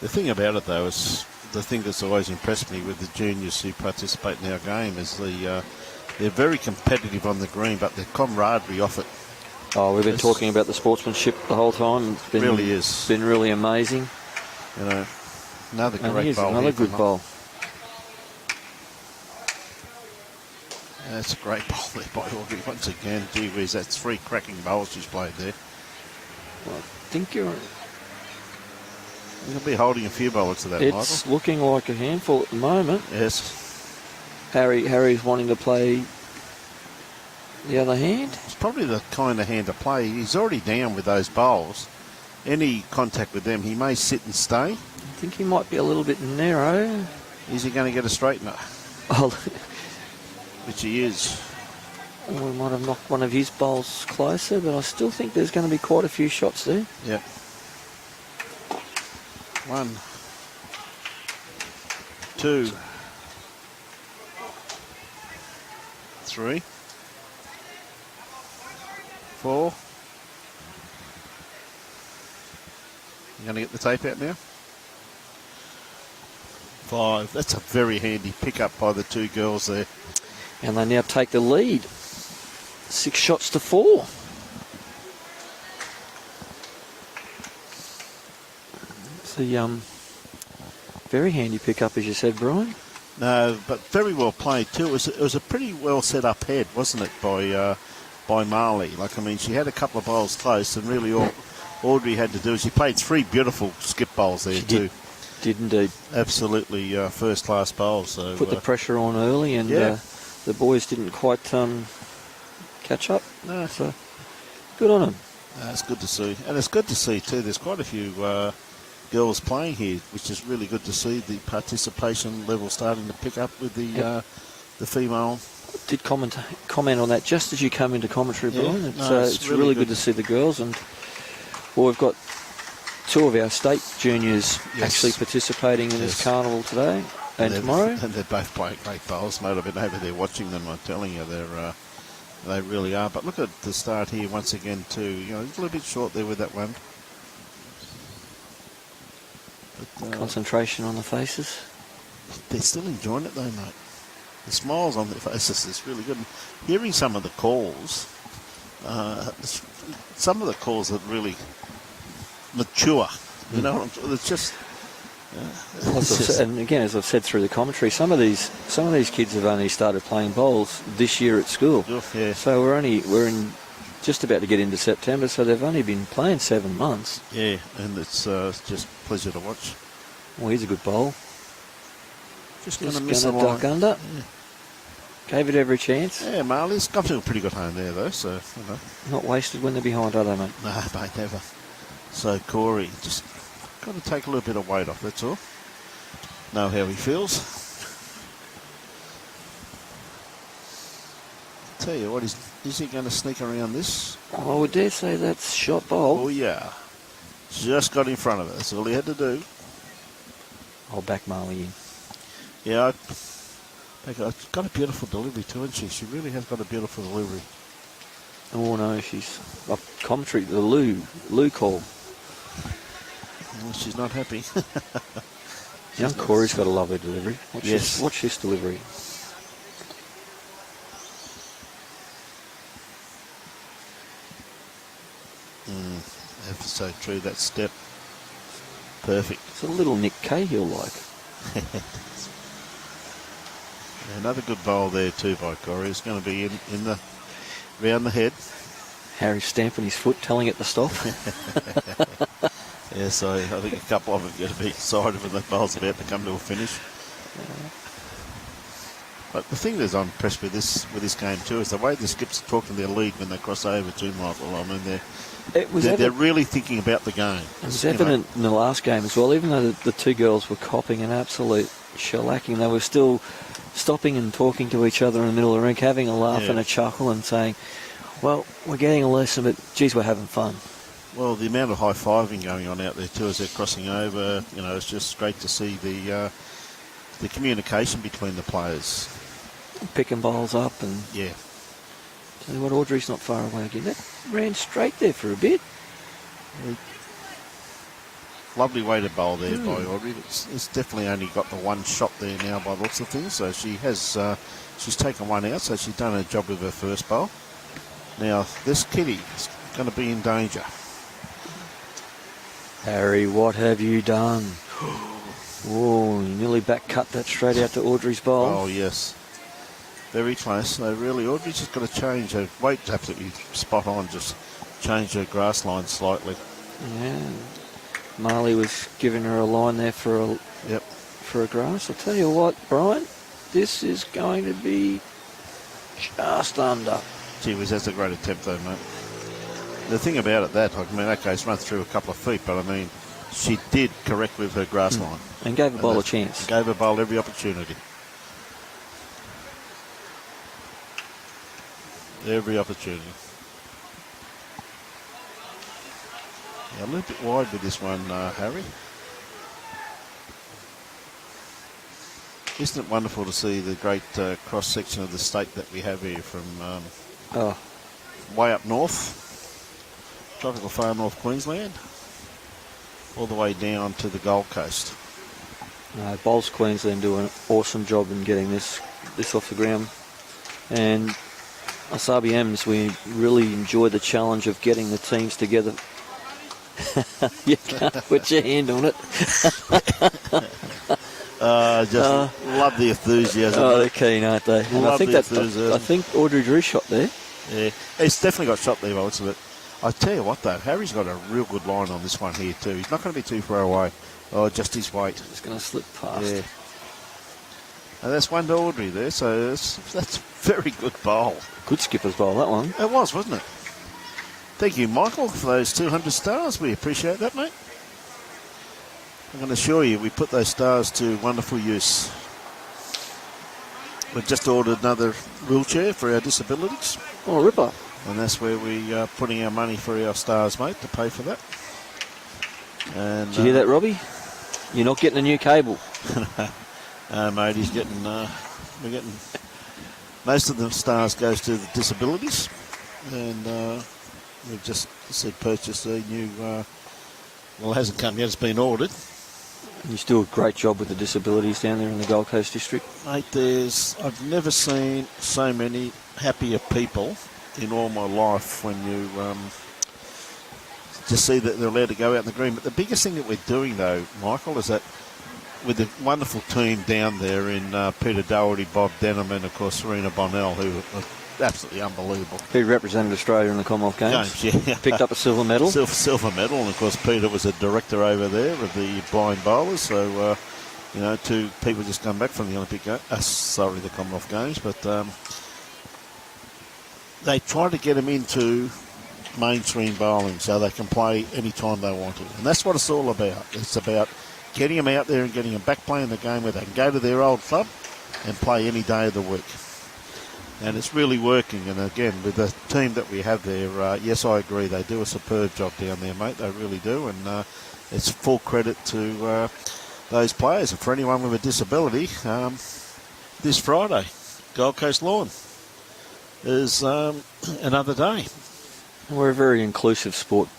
The thing about it, though, is the thing that's always impressed me with the juniors who participate in our game is they're very competitive on the green, but the camaraderie off it. Oh, we've been talking about the sportsmanship the whole time. It's been, really is. Been really amazing. You know, another And great here's bowl. another good bowl. That's a great bowl there by Audrey. Once again, gee whiz, that's 3 cracking bowls she's played there. Well, I think you're You'll be holding a few bowls to that, Michael. It's looking like a handful at the moment. Yes. Harry's wanting to play the other hand. It's probably the kind of hand to play. He's already down with those bowls. Any contact with them, he may sit and stay. I think he might be a little bit narrow. Is he going to get a straightener? Oh, Which he is. we might have knocked one of his bowls closer, but I still think there's going to be quite a few shots there. Yep. 1, 2, 3, 4. You going to get the tape out now? 5. That's a very handy pickup by the 2 girls there. And they now take the lead. 6 shots to 4. It's a very handy pickup, as you said, Brian. No, but very well played too. It was a pretty well set up head, wasn't it, by Mahli? Like, I mean, she had a couple of bowls close, and really all Audrey had to do is she played 3 beautiful skip bowls there too. Did indeed. Absolutely first-class bowls. So put the pressure on early, and the boys didn't quite catch up. No. So good on them. It's good to see. And it's good to see too, there's quite a few girls playing here, which is really good to see the participation level starting to pick up with the female. Did comment on that just as you come into commentary, Brian. It's really good to see the girls, and we've got 2 of our state juniors actually participating in this carnival today and tomorrow. And they're both playing great bowls, mate. I've been over there watching them. I'm telling you, they really are. But look at the start here once again too. You know, it's a little bit short there with that one. But, concentration on the faces. They're still enjoying it though, mate. The smiles on their faces is really good. And hearing some of the calls, some of the calls are really mature. You know, it's just. And again, as I've said through the commentary, some of these kids have only started playing bowls this year at school. Yeah. So we're in just about to get into September, so they've only been playing 7 months. Yeah, and it's just a pleasure to watch. Well, here's a good bowl. Just going to miss a duck under. Yeah. Gave it every chance. Yeah, Mahli's got to a pretty good home there, though, so, you know. Not wasted when they're behind, are they, mate? No, mate, never. So, Corey, just got to take a little bit of weight off, that's all. Know how he feels. Tell you what, is he going to sneak around this? I would dare say that's shot bowl. Oh, yeah. Just got in front of it. That's all he had to do. I'll back Mahli in. Yeah, it's got a beautiful delivery too, hasn't she? She really has got a beautiful delivery. Oh, no, she's... commentary, the Lou call. Well, she's not happy. Young Corey's got a lovely delivery. Watch this delivery. Ever so true, that step. Perfect. It's a little Nick Cahill-like. Another good bowl there too by Corey. It's going to be in the round the head. Harry stamping his foot, telling it to stop. Yes, I think a couple of them are going to be excited when the bowl's about to come to a finish. But the thing that I'm impressed with this game too is the way the skips talk to their lead when they cross over too, Michael. I mean, they're really thinking about the game. It was evident in the last game as well. Even though the two girls were copping an absolute shellacking, they were still stopping and talking to each other in the middle of the rink, having a laugh and a chuckle and saying, well, we're getting a lesson, but geez, we're having fun. Well, the amount of high-fiving going on out there too as they're crossing over, you know, it's just great to see the communication between the players. Picking bowls up and... Yeah. Tell you what, Audrey's not far away again. That ran straight there for a bit. Lovely way to bowl there by Audrey. It's definitely only got the one shot there now by the looks of things. So she has, she's taken one out, so she's done her job with her first bowl. Now, this kitty is going to be in danger. Harry, what have you done? Oh, you nearly back cut that straight out to Audrey's bowl. Oh, yes. Very close. So really, Audrey's just got to change her weight's absolutely spot on, just change her grass line slightly. Yeah. Mahli was giving her a line there for a grass. I'll tell you what, Brian, this is going to be just under. Gee whiz, that's a great attempt though, mate. The thing about it, okay, it's run through a couple of feet, but I mean, she did correct with her grass line. And gave the bowl a chance. Gave her bowl every opportunity. Every opportunity. Yeah, a little bit wide with this one, Harry. Isn't it wonderful to see the great cross-section of the state that we have here from way up north, tropical far north Queensland, all the way down to the Gold Coast. Bowls Queensland do an awesome job in getting this off the ground. And us RBMs, we really enjoy the challenge of getting the teams together. You can't put your hand on it. Love the enthusiasm. Oh, they're keen, aren't they? And I think Audrey Drew shot there. Yeah, it's definitely got shot there by what's of it. I tell you what though, Harry's got a real good line on this one here too. He's not going to be too far away. Oh, just his weight. It's going to slip past. Yeah. And that's one to Audrey there, so that's a very good bowl. Good skipper's bowl, that one. It was, wasn't it? Thank you, Michael, for those 200 stars. We appreciate that, mate. I'm going to assure you, we put those stars to wonderful use. We've just ordered another wheelchair for our disabilities. Oh, ripper. And that's where we are putting our money for our stars, mate, to pay for that. And, did you hear that, Robbie? You're not getting a new cable. Mate, he's getting... we're getting... Most of the stars goes to the disabilities. And we've just purchased a new... well, it hasn't come yet. It's been ordered. You do a great job with the disabilities down there in the Gold Coast district. Mate, I've never seen so many happier people in all my life when you just see that they're allowed to go out in the green. But the biggest thing that we're doing, though, Michael, is that with the wonderful team down there in Peter Doherty, Bob Denham, and, of course, Serena Bonnell, who are absolutely unbelievable. He represented Australia in the Commonwealth Games. Yeah. Picked up a silver medal. Silver medal, and, of course, Peter was a director over there of the blind bowlers. So to people just come back from the the Commonwealth Games, but they try to get them into mainstream bowling so they can play any time they want to. And that's what it's all about. It's about getting them out there and getting them back playing the game where they can go to their old club and play any day of the week. And it's really working. And again, with the team that we have there, yes, I agree, they do a superb job down there, mate. They really do. And it's full credit to those players. And for anyone with a disability, this Friday, Gold Coast Lawn is another day. We're a very inclusive sport,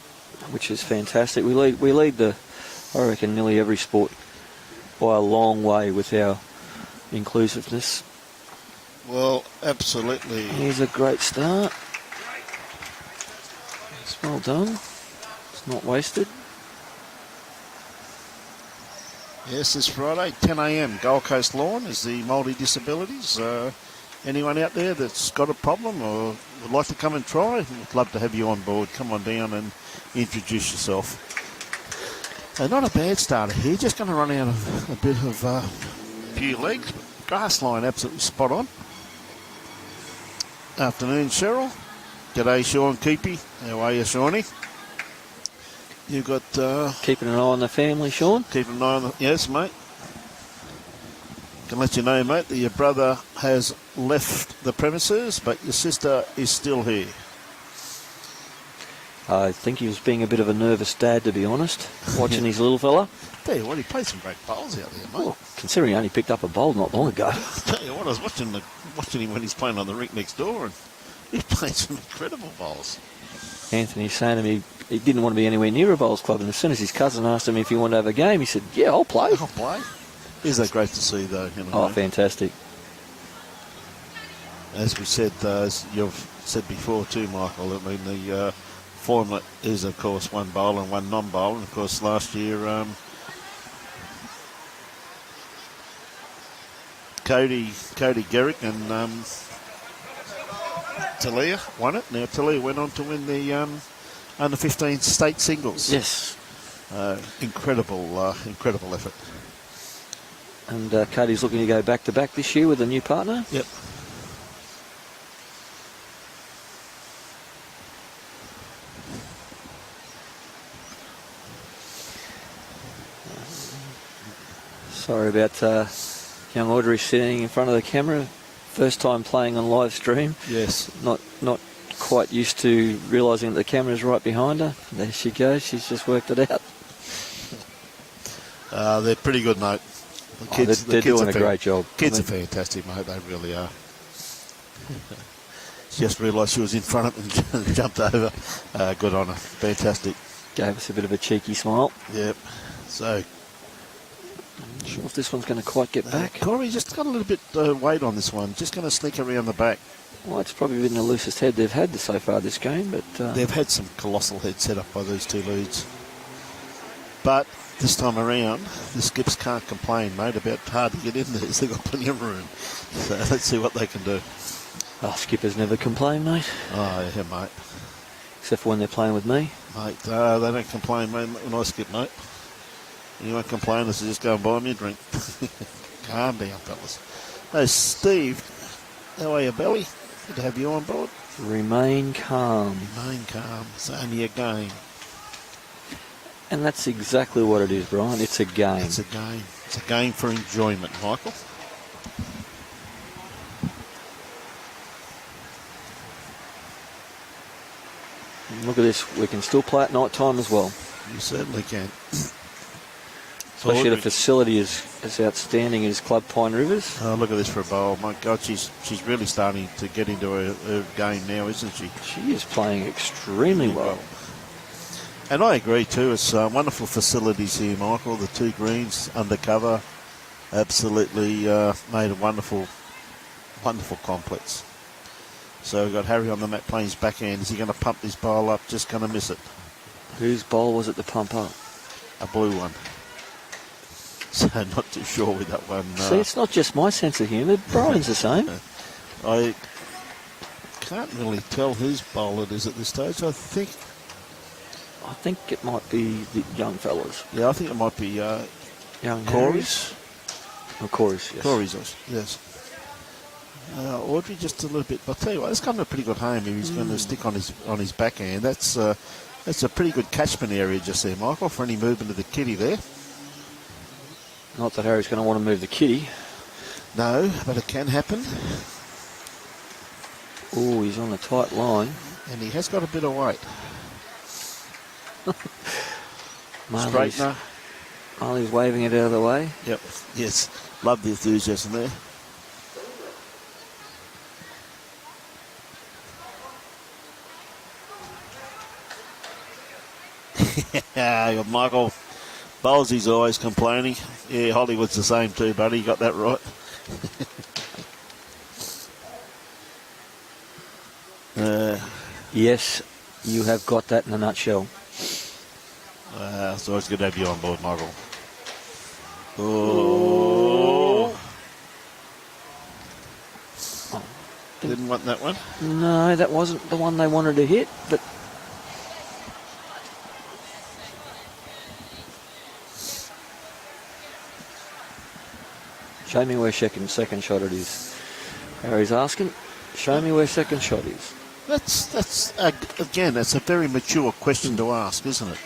which is fantastic. We lead I reckon, nearly every sport by a long way with our inclusiveness. Well, absolutely. Here's a great start. It's well done. It's not wasted. Yes, this Friday, 10 a.m, Gold Coast Lawn is the multi-disabilities. Anyone out there that's got a problem or would like to come and try, we'd love to have you on board. Come on down and introduce yourself. So not a bad starter here, just going to run out of a bit of few legs. Grass line absolutely spot on. Afternoon, Cheryl. G'day, Sean Keepy. How are you, Shawnee? You've got... Keeping an eye on the family, Sean? Keeping an eye on the... Yes, mate. Can let you know, mate, that your brother has left the premises, but your sister is still here. I think he was being a bit of a nervous dad, to be honest, watching his little fella. Tell you what, he played some great bowls out there, mate. Well, considering he only picked up a bowl not long ago. Tell you what, I was watching him when he's playing on the rink next door, and he played some incredible bowls. Anthony's saying to me he didn't want to be anywhere near a bowls club, and as soon as his cousin asked him if he wanted to have a game, he said, yeah, I'll play. I'll play. Isn't that great to see, though? Oh, fantastic. As we said, as you've said before too, Michael, I mean, the formula is, of course, one bowler and one non-bowler. And, of course, last year, Cody Garrick and Talia won it. Now, Talia went on to win the under-15 state singles. Yes. Incredible effort. And Cody's looking to go back-to-back this year with a new partner. Yep. Sorry about young Audrey sitting in front of the camera. First time playing on live stream. Yes. Not quite used to realising that the camera's right behind her. There she goes. She's just worked it out. They're pretty good, mate. They're doing a great job. Kids are fantastic, mate. They really are. She just realised she was in front of them and jumped over. Good on her. Fantastic. Gave us a bit of a cheeky smile. Yep. So... I'm not sure if this one's going to quite get back. Corey just got a little bit weight on this one. Just going to sneak around the back. Well, it's probably been the loosest head they've had so far this game, but... They've had some colossal heads set up by these two leads. But this time around, the skips can't complain, mate, about hard to get in there. They've got plenty of room. So let's see what they can do. Oh, skippers never complain, mate. Oh, yeah, mate. Except for when they're playing with me. Mate, they don't complain, mate, when I skip, mate. You won't complain unless you just go and buy me a drink. Calm down, fellas. Hey, Steve, how are you, Belly? Good to have you on board. Remain calm. Remain calm. It's only a game. And that's exactly what it is, Brian. It's a game. It's a game. It's a game for enjoyment, Michael. And look at this. We can still play at night time as well. You certainly can. Especially the facility is as outstanding as Club Pine Rivers. Oh, look at this for a bowl. My God, she's really starting to get into her game now, isn't she? She is playing extremely well. And I agree too. It's wonderful facilities here, Michael. The two greens undercover absolutely made a wonderful complex. So we've got Harry on the mat playing his backhand. Is he going to pump this bowl up? Just going to miss it. Whose bowl was it to pump up? A blue one. So not too sure with that one. See, it's not just my sense of humour. Brian's the same. I can't really tell whose bowl it is at this stage. I think it might be the young fellas. Yeah, I think it might be Young Corey's. Of course, yes. Corey's, yes. Audrey just a little bit. I'll tell you what, it's come to a pretty good home if he's going to stick on his backhand. That's a pretty good catchment area just there, Michael, for any movement of the kitty there. Not that Harry's going to want to move the kitty. No, but it can happen. Oh, he's on a tight line. And he has got a bit of weight. Straightener. Mahli's waving it out of the way. Yep. Yes. Love the enthusiasm there. Yeah, Michael Bowlesy's always complaining. Yeah, Hollywood's the same too, buddy. You got that right. Yes, you have got that in a nutshell. It's always good to have you on board, Michael. Oh. Didn't want that one. No, that wasn't the one they wanted to hit, but show me where second shot it is. Harry's asking, show me where second shot is. That's again, that's a very mature question to ask, isn't it?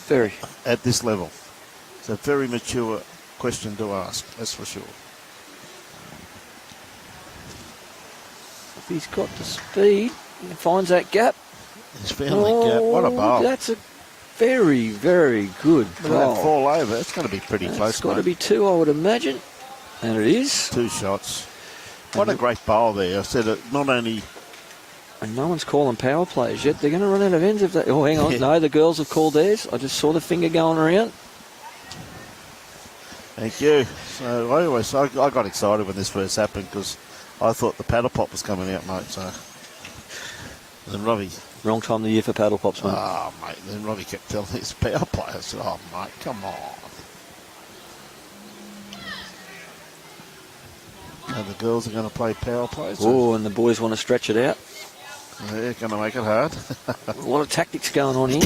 Very. At this level. It's a very mature question to ask, that's for sure. If he's got the speed, he finds that gap. He's found that gap. What a bowl. That's a very, very good Look at bowl. that fall over. It's going to be pretty close, It's got mate. to be two, I would imagine. And it is. 2 shots. What a great bowl there. I said it not only... And no one's calling power plays yet. They're going to run out of ends if they... Oh, hang on. Yeah. No, the girls have called theirs. I just saw the finger going around. Thank you. So I got excited when this first happened because I thought the paddle pop was coming out, mate. So then Robbie... Wrong time of the year for paddle pops, mate. Oh, mate. Then Robbie kept telling me it's power play. I said, oh, mate, come on. And the girls are going to play power plays. Oh, and the boys want to stretch it out. They're going to make it hard. A lot of tactics going on here.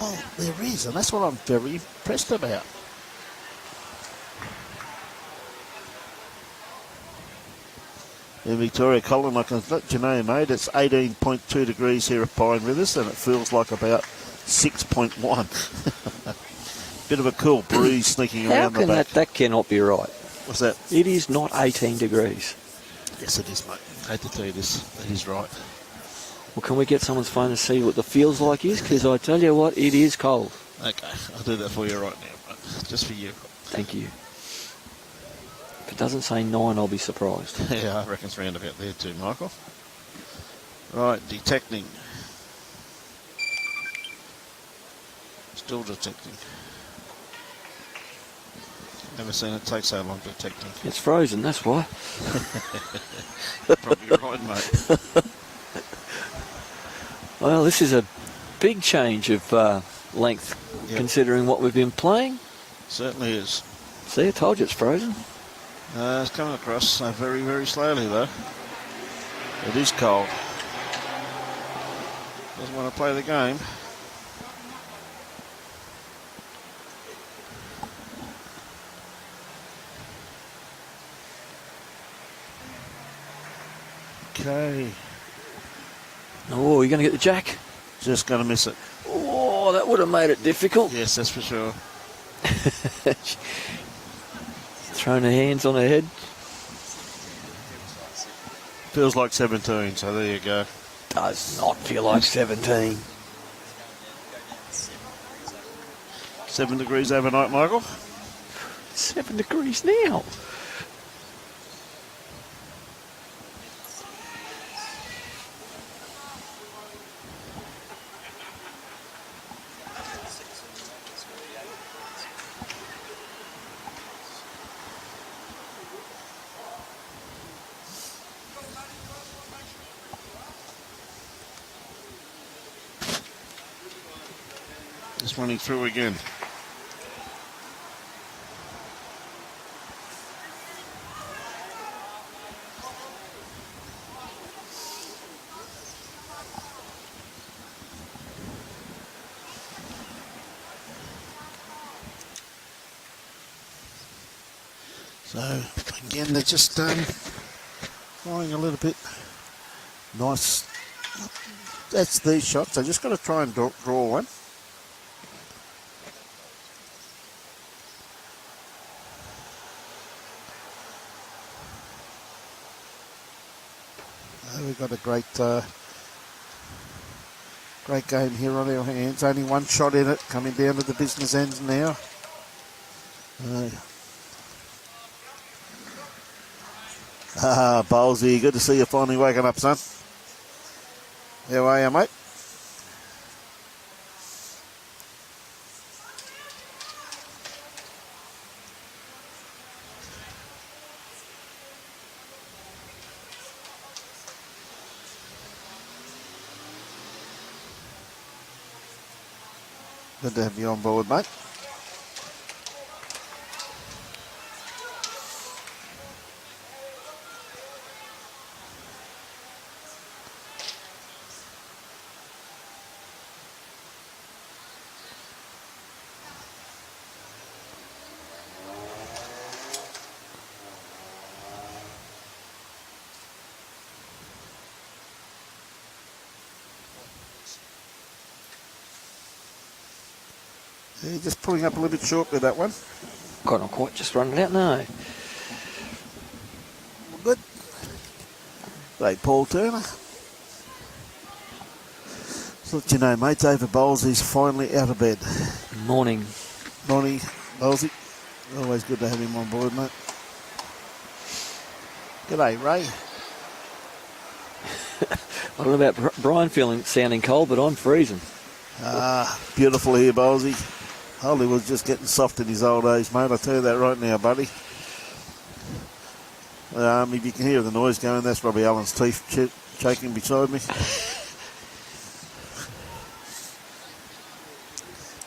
Well, there is, and that's what I'm very impressed about. In Victoria, Colin, I can let you know, mate, it's 18.2 degrees here at Pine Rivers, and it feels like about 6.1. Bit of a cool breeze sneaking How around the can back. that cannot be right? What's that? It is not 18 degrees. Yes, it is, mate. I hate to tell you this. That is right. Well, can we get someone's phone to see what the feels like is? Because I tell you what, it is cold. Okay, I'll do that for you right now, mate. Just for you. Thank you. If it doesn't say 9, I'll be surprised. Yeah, I reckon it's round about there too, Michael. Right, detecting. Still detecting. Never seen it take so long detecting. It's frozen, that's why. Probably right, mate. Well, this is a big change of length, considering what we've been playing. Certainly is. See, I told you it's frozen. It's coming across very, very slowly, though. It is cold. Doesn't want to play the game. Okay. Oh, you're going to get the jack? Just going to miss it. Oh, that would have made it difficult. Yes, that's for sure. Throwing her hands on her head. Feels like 17, so there you go. Does not feel like 17. 7 degrees overnight, Michael. 7 degrees now. Just running through again. So again, they're just flying a little bit nice. That's these shots. I just got to try and draw one. We've got a great game here on our hands. Only one shot in it, coming down to the business ends now. Bowlesy, good to see you finally waking up, son. How are you, mate? Good to have you on board, mate. Yeah, just pulling up a little bit short with that one. God, not quite just running out, no. Good. Great Paul Turner. So let you know, mate, David Bowles is finally out of bed. Morning. Morning, Bowlesy. Always good to have him on board, mate. G'day, Ray. I don't know about Brian sounding cold, but I'm freezing. Beautiful here, Bowlesy. Hollywood's just getting soft in his old age, mate. I'll tell you that right now, buddy. If you can hear the noise going, that's probably Alan's teeth shaking beside me.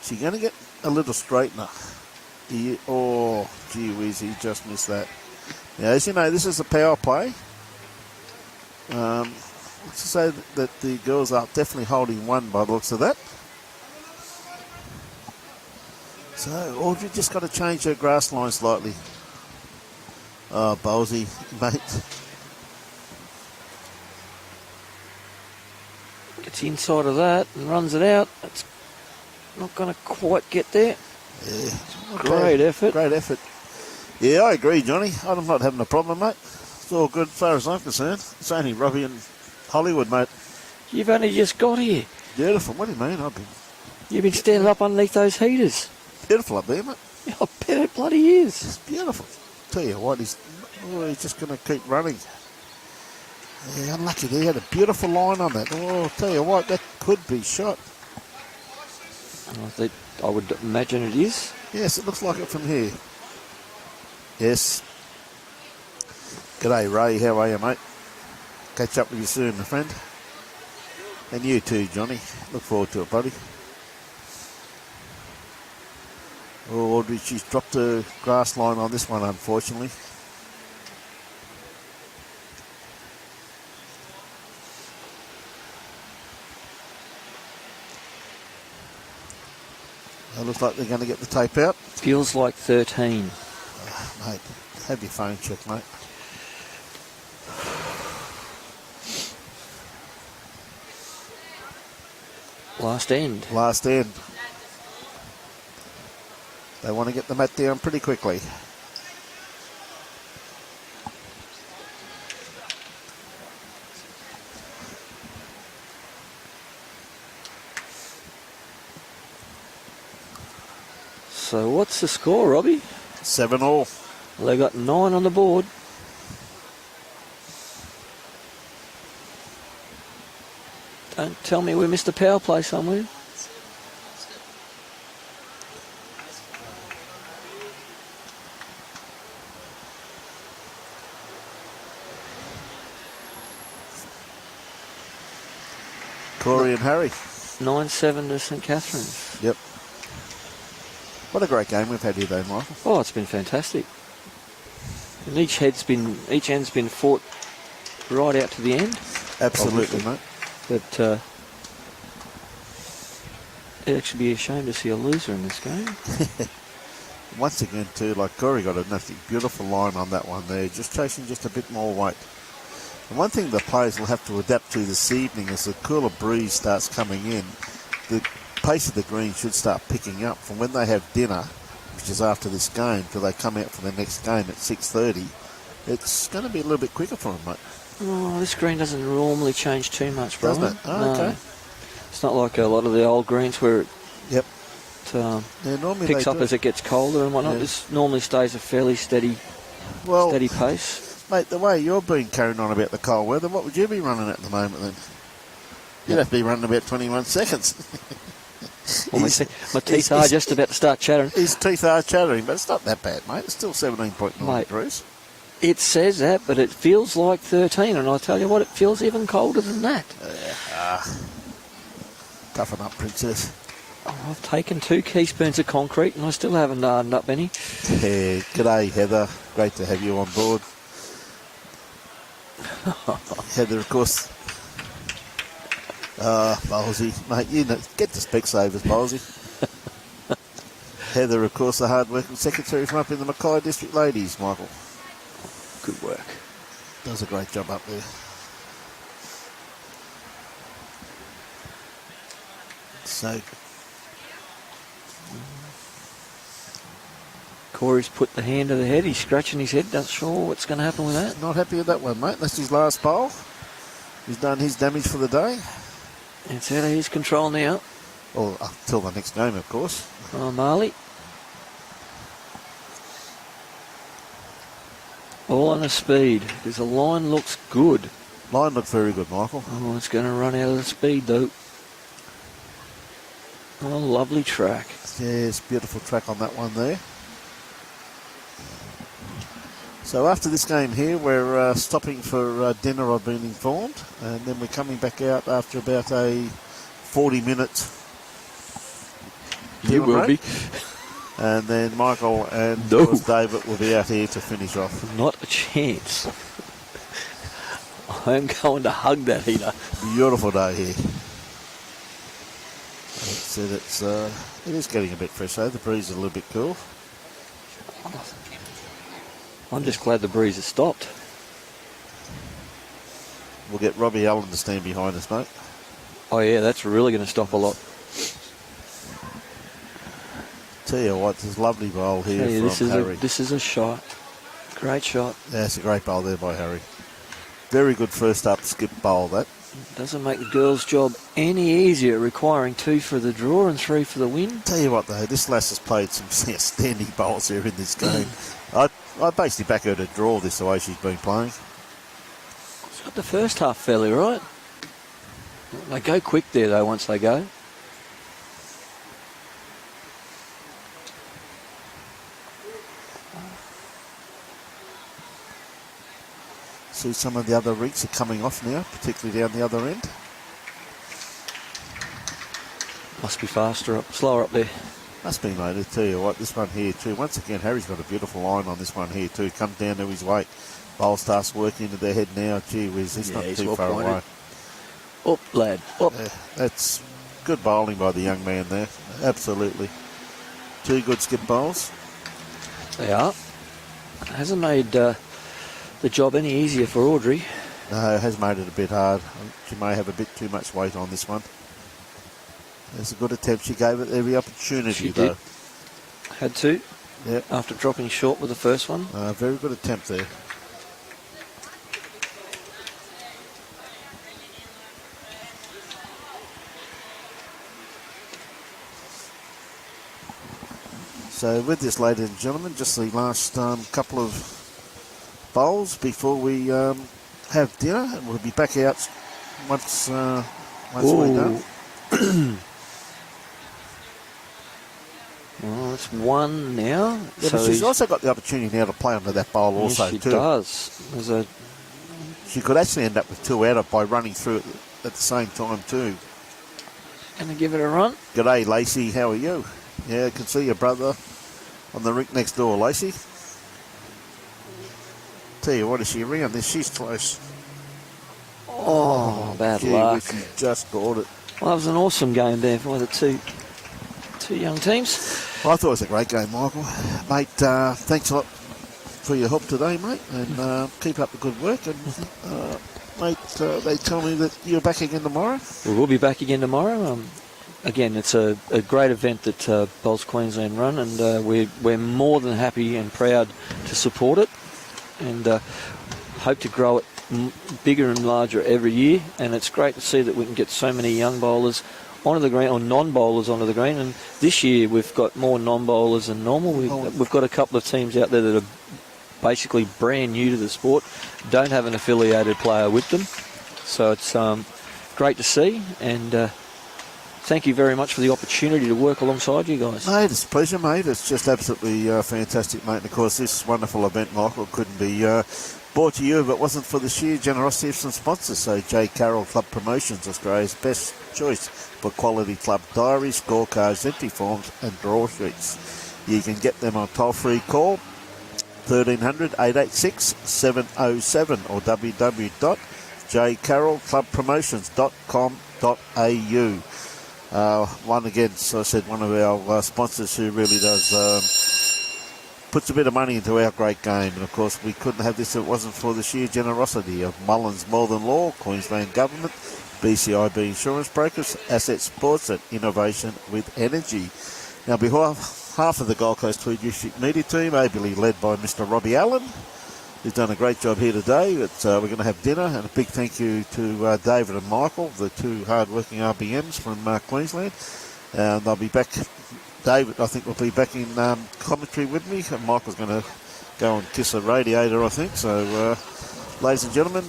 She's going to get a little straightener. Oh, gee whiz, he just missed that. Now, as you know, this is a power play. Let's say that the girls are definitely holding one by the looks of that. So Audrey just got to change her grass line slightly. Oh, Bowlesy, mate. Gets inside of that and runs it out. It's not going to quite get there. Yeah. Great effort. Great effort. Yeah, I agree, Johnny. I'm not having a problem, mate. It's all good as far as I'm concerned. It's only Robbie and Hollywood, mate. You've only just got here. Beautiful. What do you mean? You've been standing up underneath those heaters. Beautiful up there, mate. I bet it bloody is. It's beautiful. Tell you what, he's just going to keep running. Yeah, unlucky there. He had a beautiful line on that. Oh, tell you what, that could be shot. I would imagine it is. Yes, it looks like it from here. Yes. G'day, Ray. How are you, mate? Catch up with you soon, my friend. And you too, Johnny. Look forward to it, buddy. Oh, Audrey, she's dropped her grass line on this one, unfortunately. It looks like they're going to get the tape out. Feels like 13. Mate, have your phone checked, mate. Last end. Last end. They want to get the mat down pretty quickly. So what's the score, Robbie? 7-all. Well, they got 9 on the board. Don't tell me we missed a power play somewhere. Corey and Harry. 9-7 to St Catherine's. Yep. What a great game we've had here, though, Michael. Oh, it's been fantastic. And each end's been fought right out to the end. Absolutely, obviously. mate. But it'd actually be a shame to see a loser in this game. Once again, too, like Corey got a beautiful line on that one there, just chasing just a bit more weight. And one thing the players will have to adapt to this evening as the cooler breeze starts coming in, the pace of the green should start picking up from when they have dinner, which is after this game, till they come out for the next game at 6:30. It's going to be a little bit quicker for them, mate. Oh, this green doesn't normally change too much, Brian. Doesn't it? Oh, no. okay. It's not like a lot of the old greens where it normally picks up as it gets colder and whatnot. Yeah. This normally stays a fairly steady pace. Mate, the way you're being carried on about the cold weather, what would you be running at the moment then? You'd have to be running about 21 seconds. Well, my teeth are just about to start chattering. His teeth are chattering, but it's not that bad, mate. It's still 17.9 degrees. It says that, but it feels like 13, and I tell you what, it feels even colder than that. Toughen up, princess. Oh, I've taken 2 teaspoons of concrete, and I still haven't hardened up any. Yeah, g'day, Heather. Great to have you on board. Heather, of course. Ballsy. Mate, you know, get the Specsavers, Ballsy. Heather, of course, the hard-working secretary from up in the Mackay District Ladies, Michael. Good work. Does a great job up there. So, Corey's put the hand to the head. He's scratching his head. Not sure what's going to happen with that. not happy with that one, mate. That's his last bowl. He's done his damage for the day. It's out of his control now. Well, until the next game, of course. Oh, Mahli. All on a speed, because the line looks good. Line looked very good, Michael. Oh, it's going to run out of the speed, though. Oh, lovely track. Yes, beautiful track on that one there. So after this game here, we're stopping for dinner, I've been informed. And then we're coming back out after about a 40-minute You will be. And then Michael and of course David will be out here to finish off. Not a chance. I'm going to hug that heater. Beautiful day here. It is getting a bit fresh though. The breeze is a little bit cool. I'm just glad the breeze has stopped. We'll get Robbie Allen to stand behind us, mate. Oh yeah, that's really going to stop a lot. Tell you what, this lovely bowl here from Harry. This is a shot. Great shot. That's a great bowl there by Harry. Very good first up skip bowl, that. Doesn't make the girls' job any easier, requiring 2 for the draw and 3 for the win. Tell you what, though, this lass has played some outstanding bowls here in this game. I basically back her to draw this the way she's been playing. She's got the first half fairly right. They go quick there, though, once they go. See some of the other rigs are coming off now, particularly down the other end. Must be slower up there. Must be, mate. I tell you what, this one here too. Once again, Harry's got a beautiful line on this one here too. Comes down to his weight. Bowl starts working into their head now. Gee whiz, he's not too far away. Up, lad. Up. That's good bowling by the young man there. Absolutely. 2 good skip bowls. They are. It hasn't made the job any easier for Audrey. No, it has made it a bit hard. She may have a bit too much weight on this one. There's a good attempt. She gave it every opportunity, She though. did. Had to. Yeah. After dropping short with the first one. Very good attempt there. So with this, ladies and gentlemen, just the last couple of bowls before we have dinner, and we'll be back out once we're done. Well, it's 1 now. Yeah, so but she's also got the opportunity now to play under that bowl also, she too. does. She could actually end up with 2 out by running through it at the same time, too. Gonna give it a run. G'day, Lacey. How are you? Yeah, I can see your brother on the rink next door, Lacey. Tell you what, is she around this? She's close. Oh, bad gee, luck. She just got it. Well, that was an awesome game there for the two young teams. Well, I thought it was a great game, Michael. Mate, thanks a lot for your help today, mate, and keep up the good work. And, mate, they tell me that you're back again tomorrow. We will be back again tomorrow. Again, it's a great event that Bowls Queensland run, and we're more than happy and proud to support it, and hope to grow it bigger and larger every year. And it's great to see that we can get so many young bowlers onto the green, or non-bowlers onto the green. And this year we've got more non-bowlers than normal. We've got a couple of teams out there that are basically brand new to the sport, don't have an affiliated player with them. So it's great to see, and thank you very much for the opportunity to work alongside you guys. Mate, it's a pleasure, mate. It's just absolutely fantastic, mate. And of course, this wonderful event, Michael, couldn't be brought to you if it wasn't for the sheer generosity of some sponsors. So J. Carroll Club Promotions, Australia's best choice for quality club diaries, scorecards, entry forms and draw sheets. You can get them on toll-free call 1300 886 707 or www.jcarrollclubpromotions.com.au. One again, so I said, one of our sponsors who really does puts a bit of money into our great game. And of course, we couldn't have this if it wasn't for the sheer generosity of Mullins More Than Law, Queensland Government, BCIB Insurance Brokers, Asset Sports and Innovation with Energy. Now, half of the Gold Coast Tweed District Media Team, ably led by Mr. Robbie Allen, who's done a great job here today. We're going to have dinner, and a big thank you to David and Michael, the two hard-working RBMs from Queensland. And they'll be back. David, I think, will be back in commentary with me. And Michael's going to go and kiss a radiator, I think. So, ladies and gentlemen,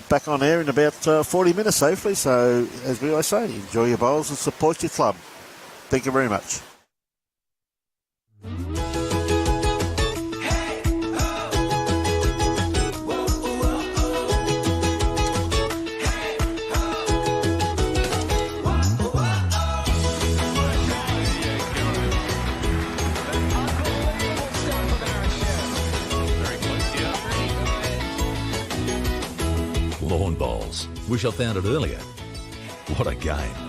back on air in about 40 minutes, hopefully. So, as we always say, enjoy your bowls and support your club. Thank you very much. Lawn bowls. Wish I found it earlier. What a game.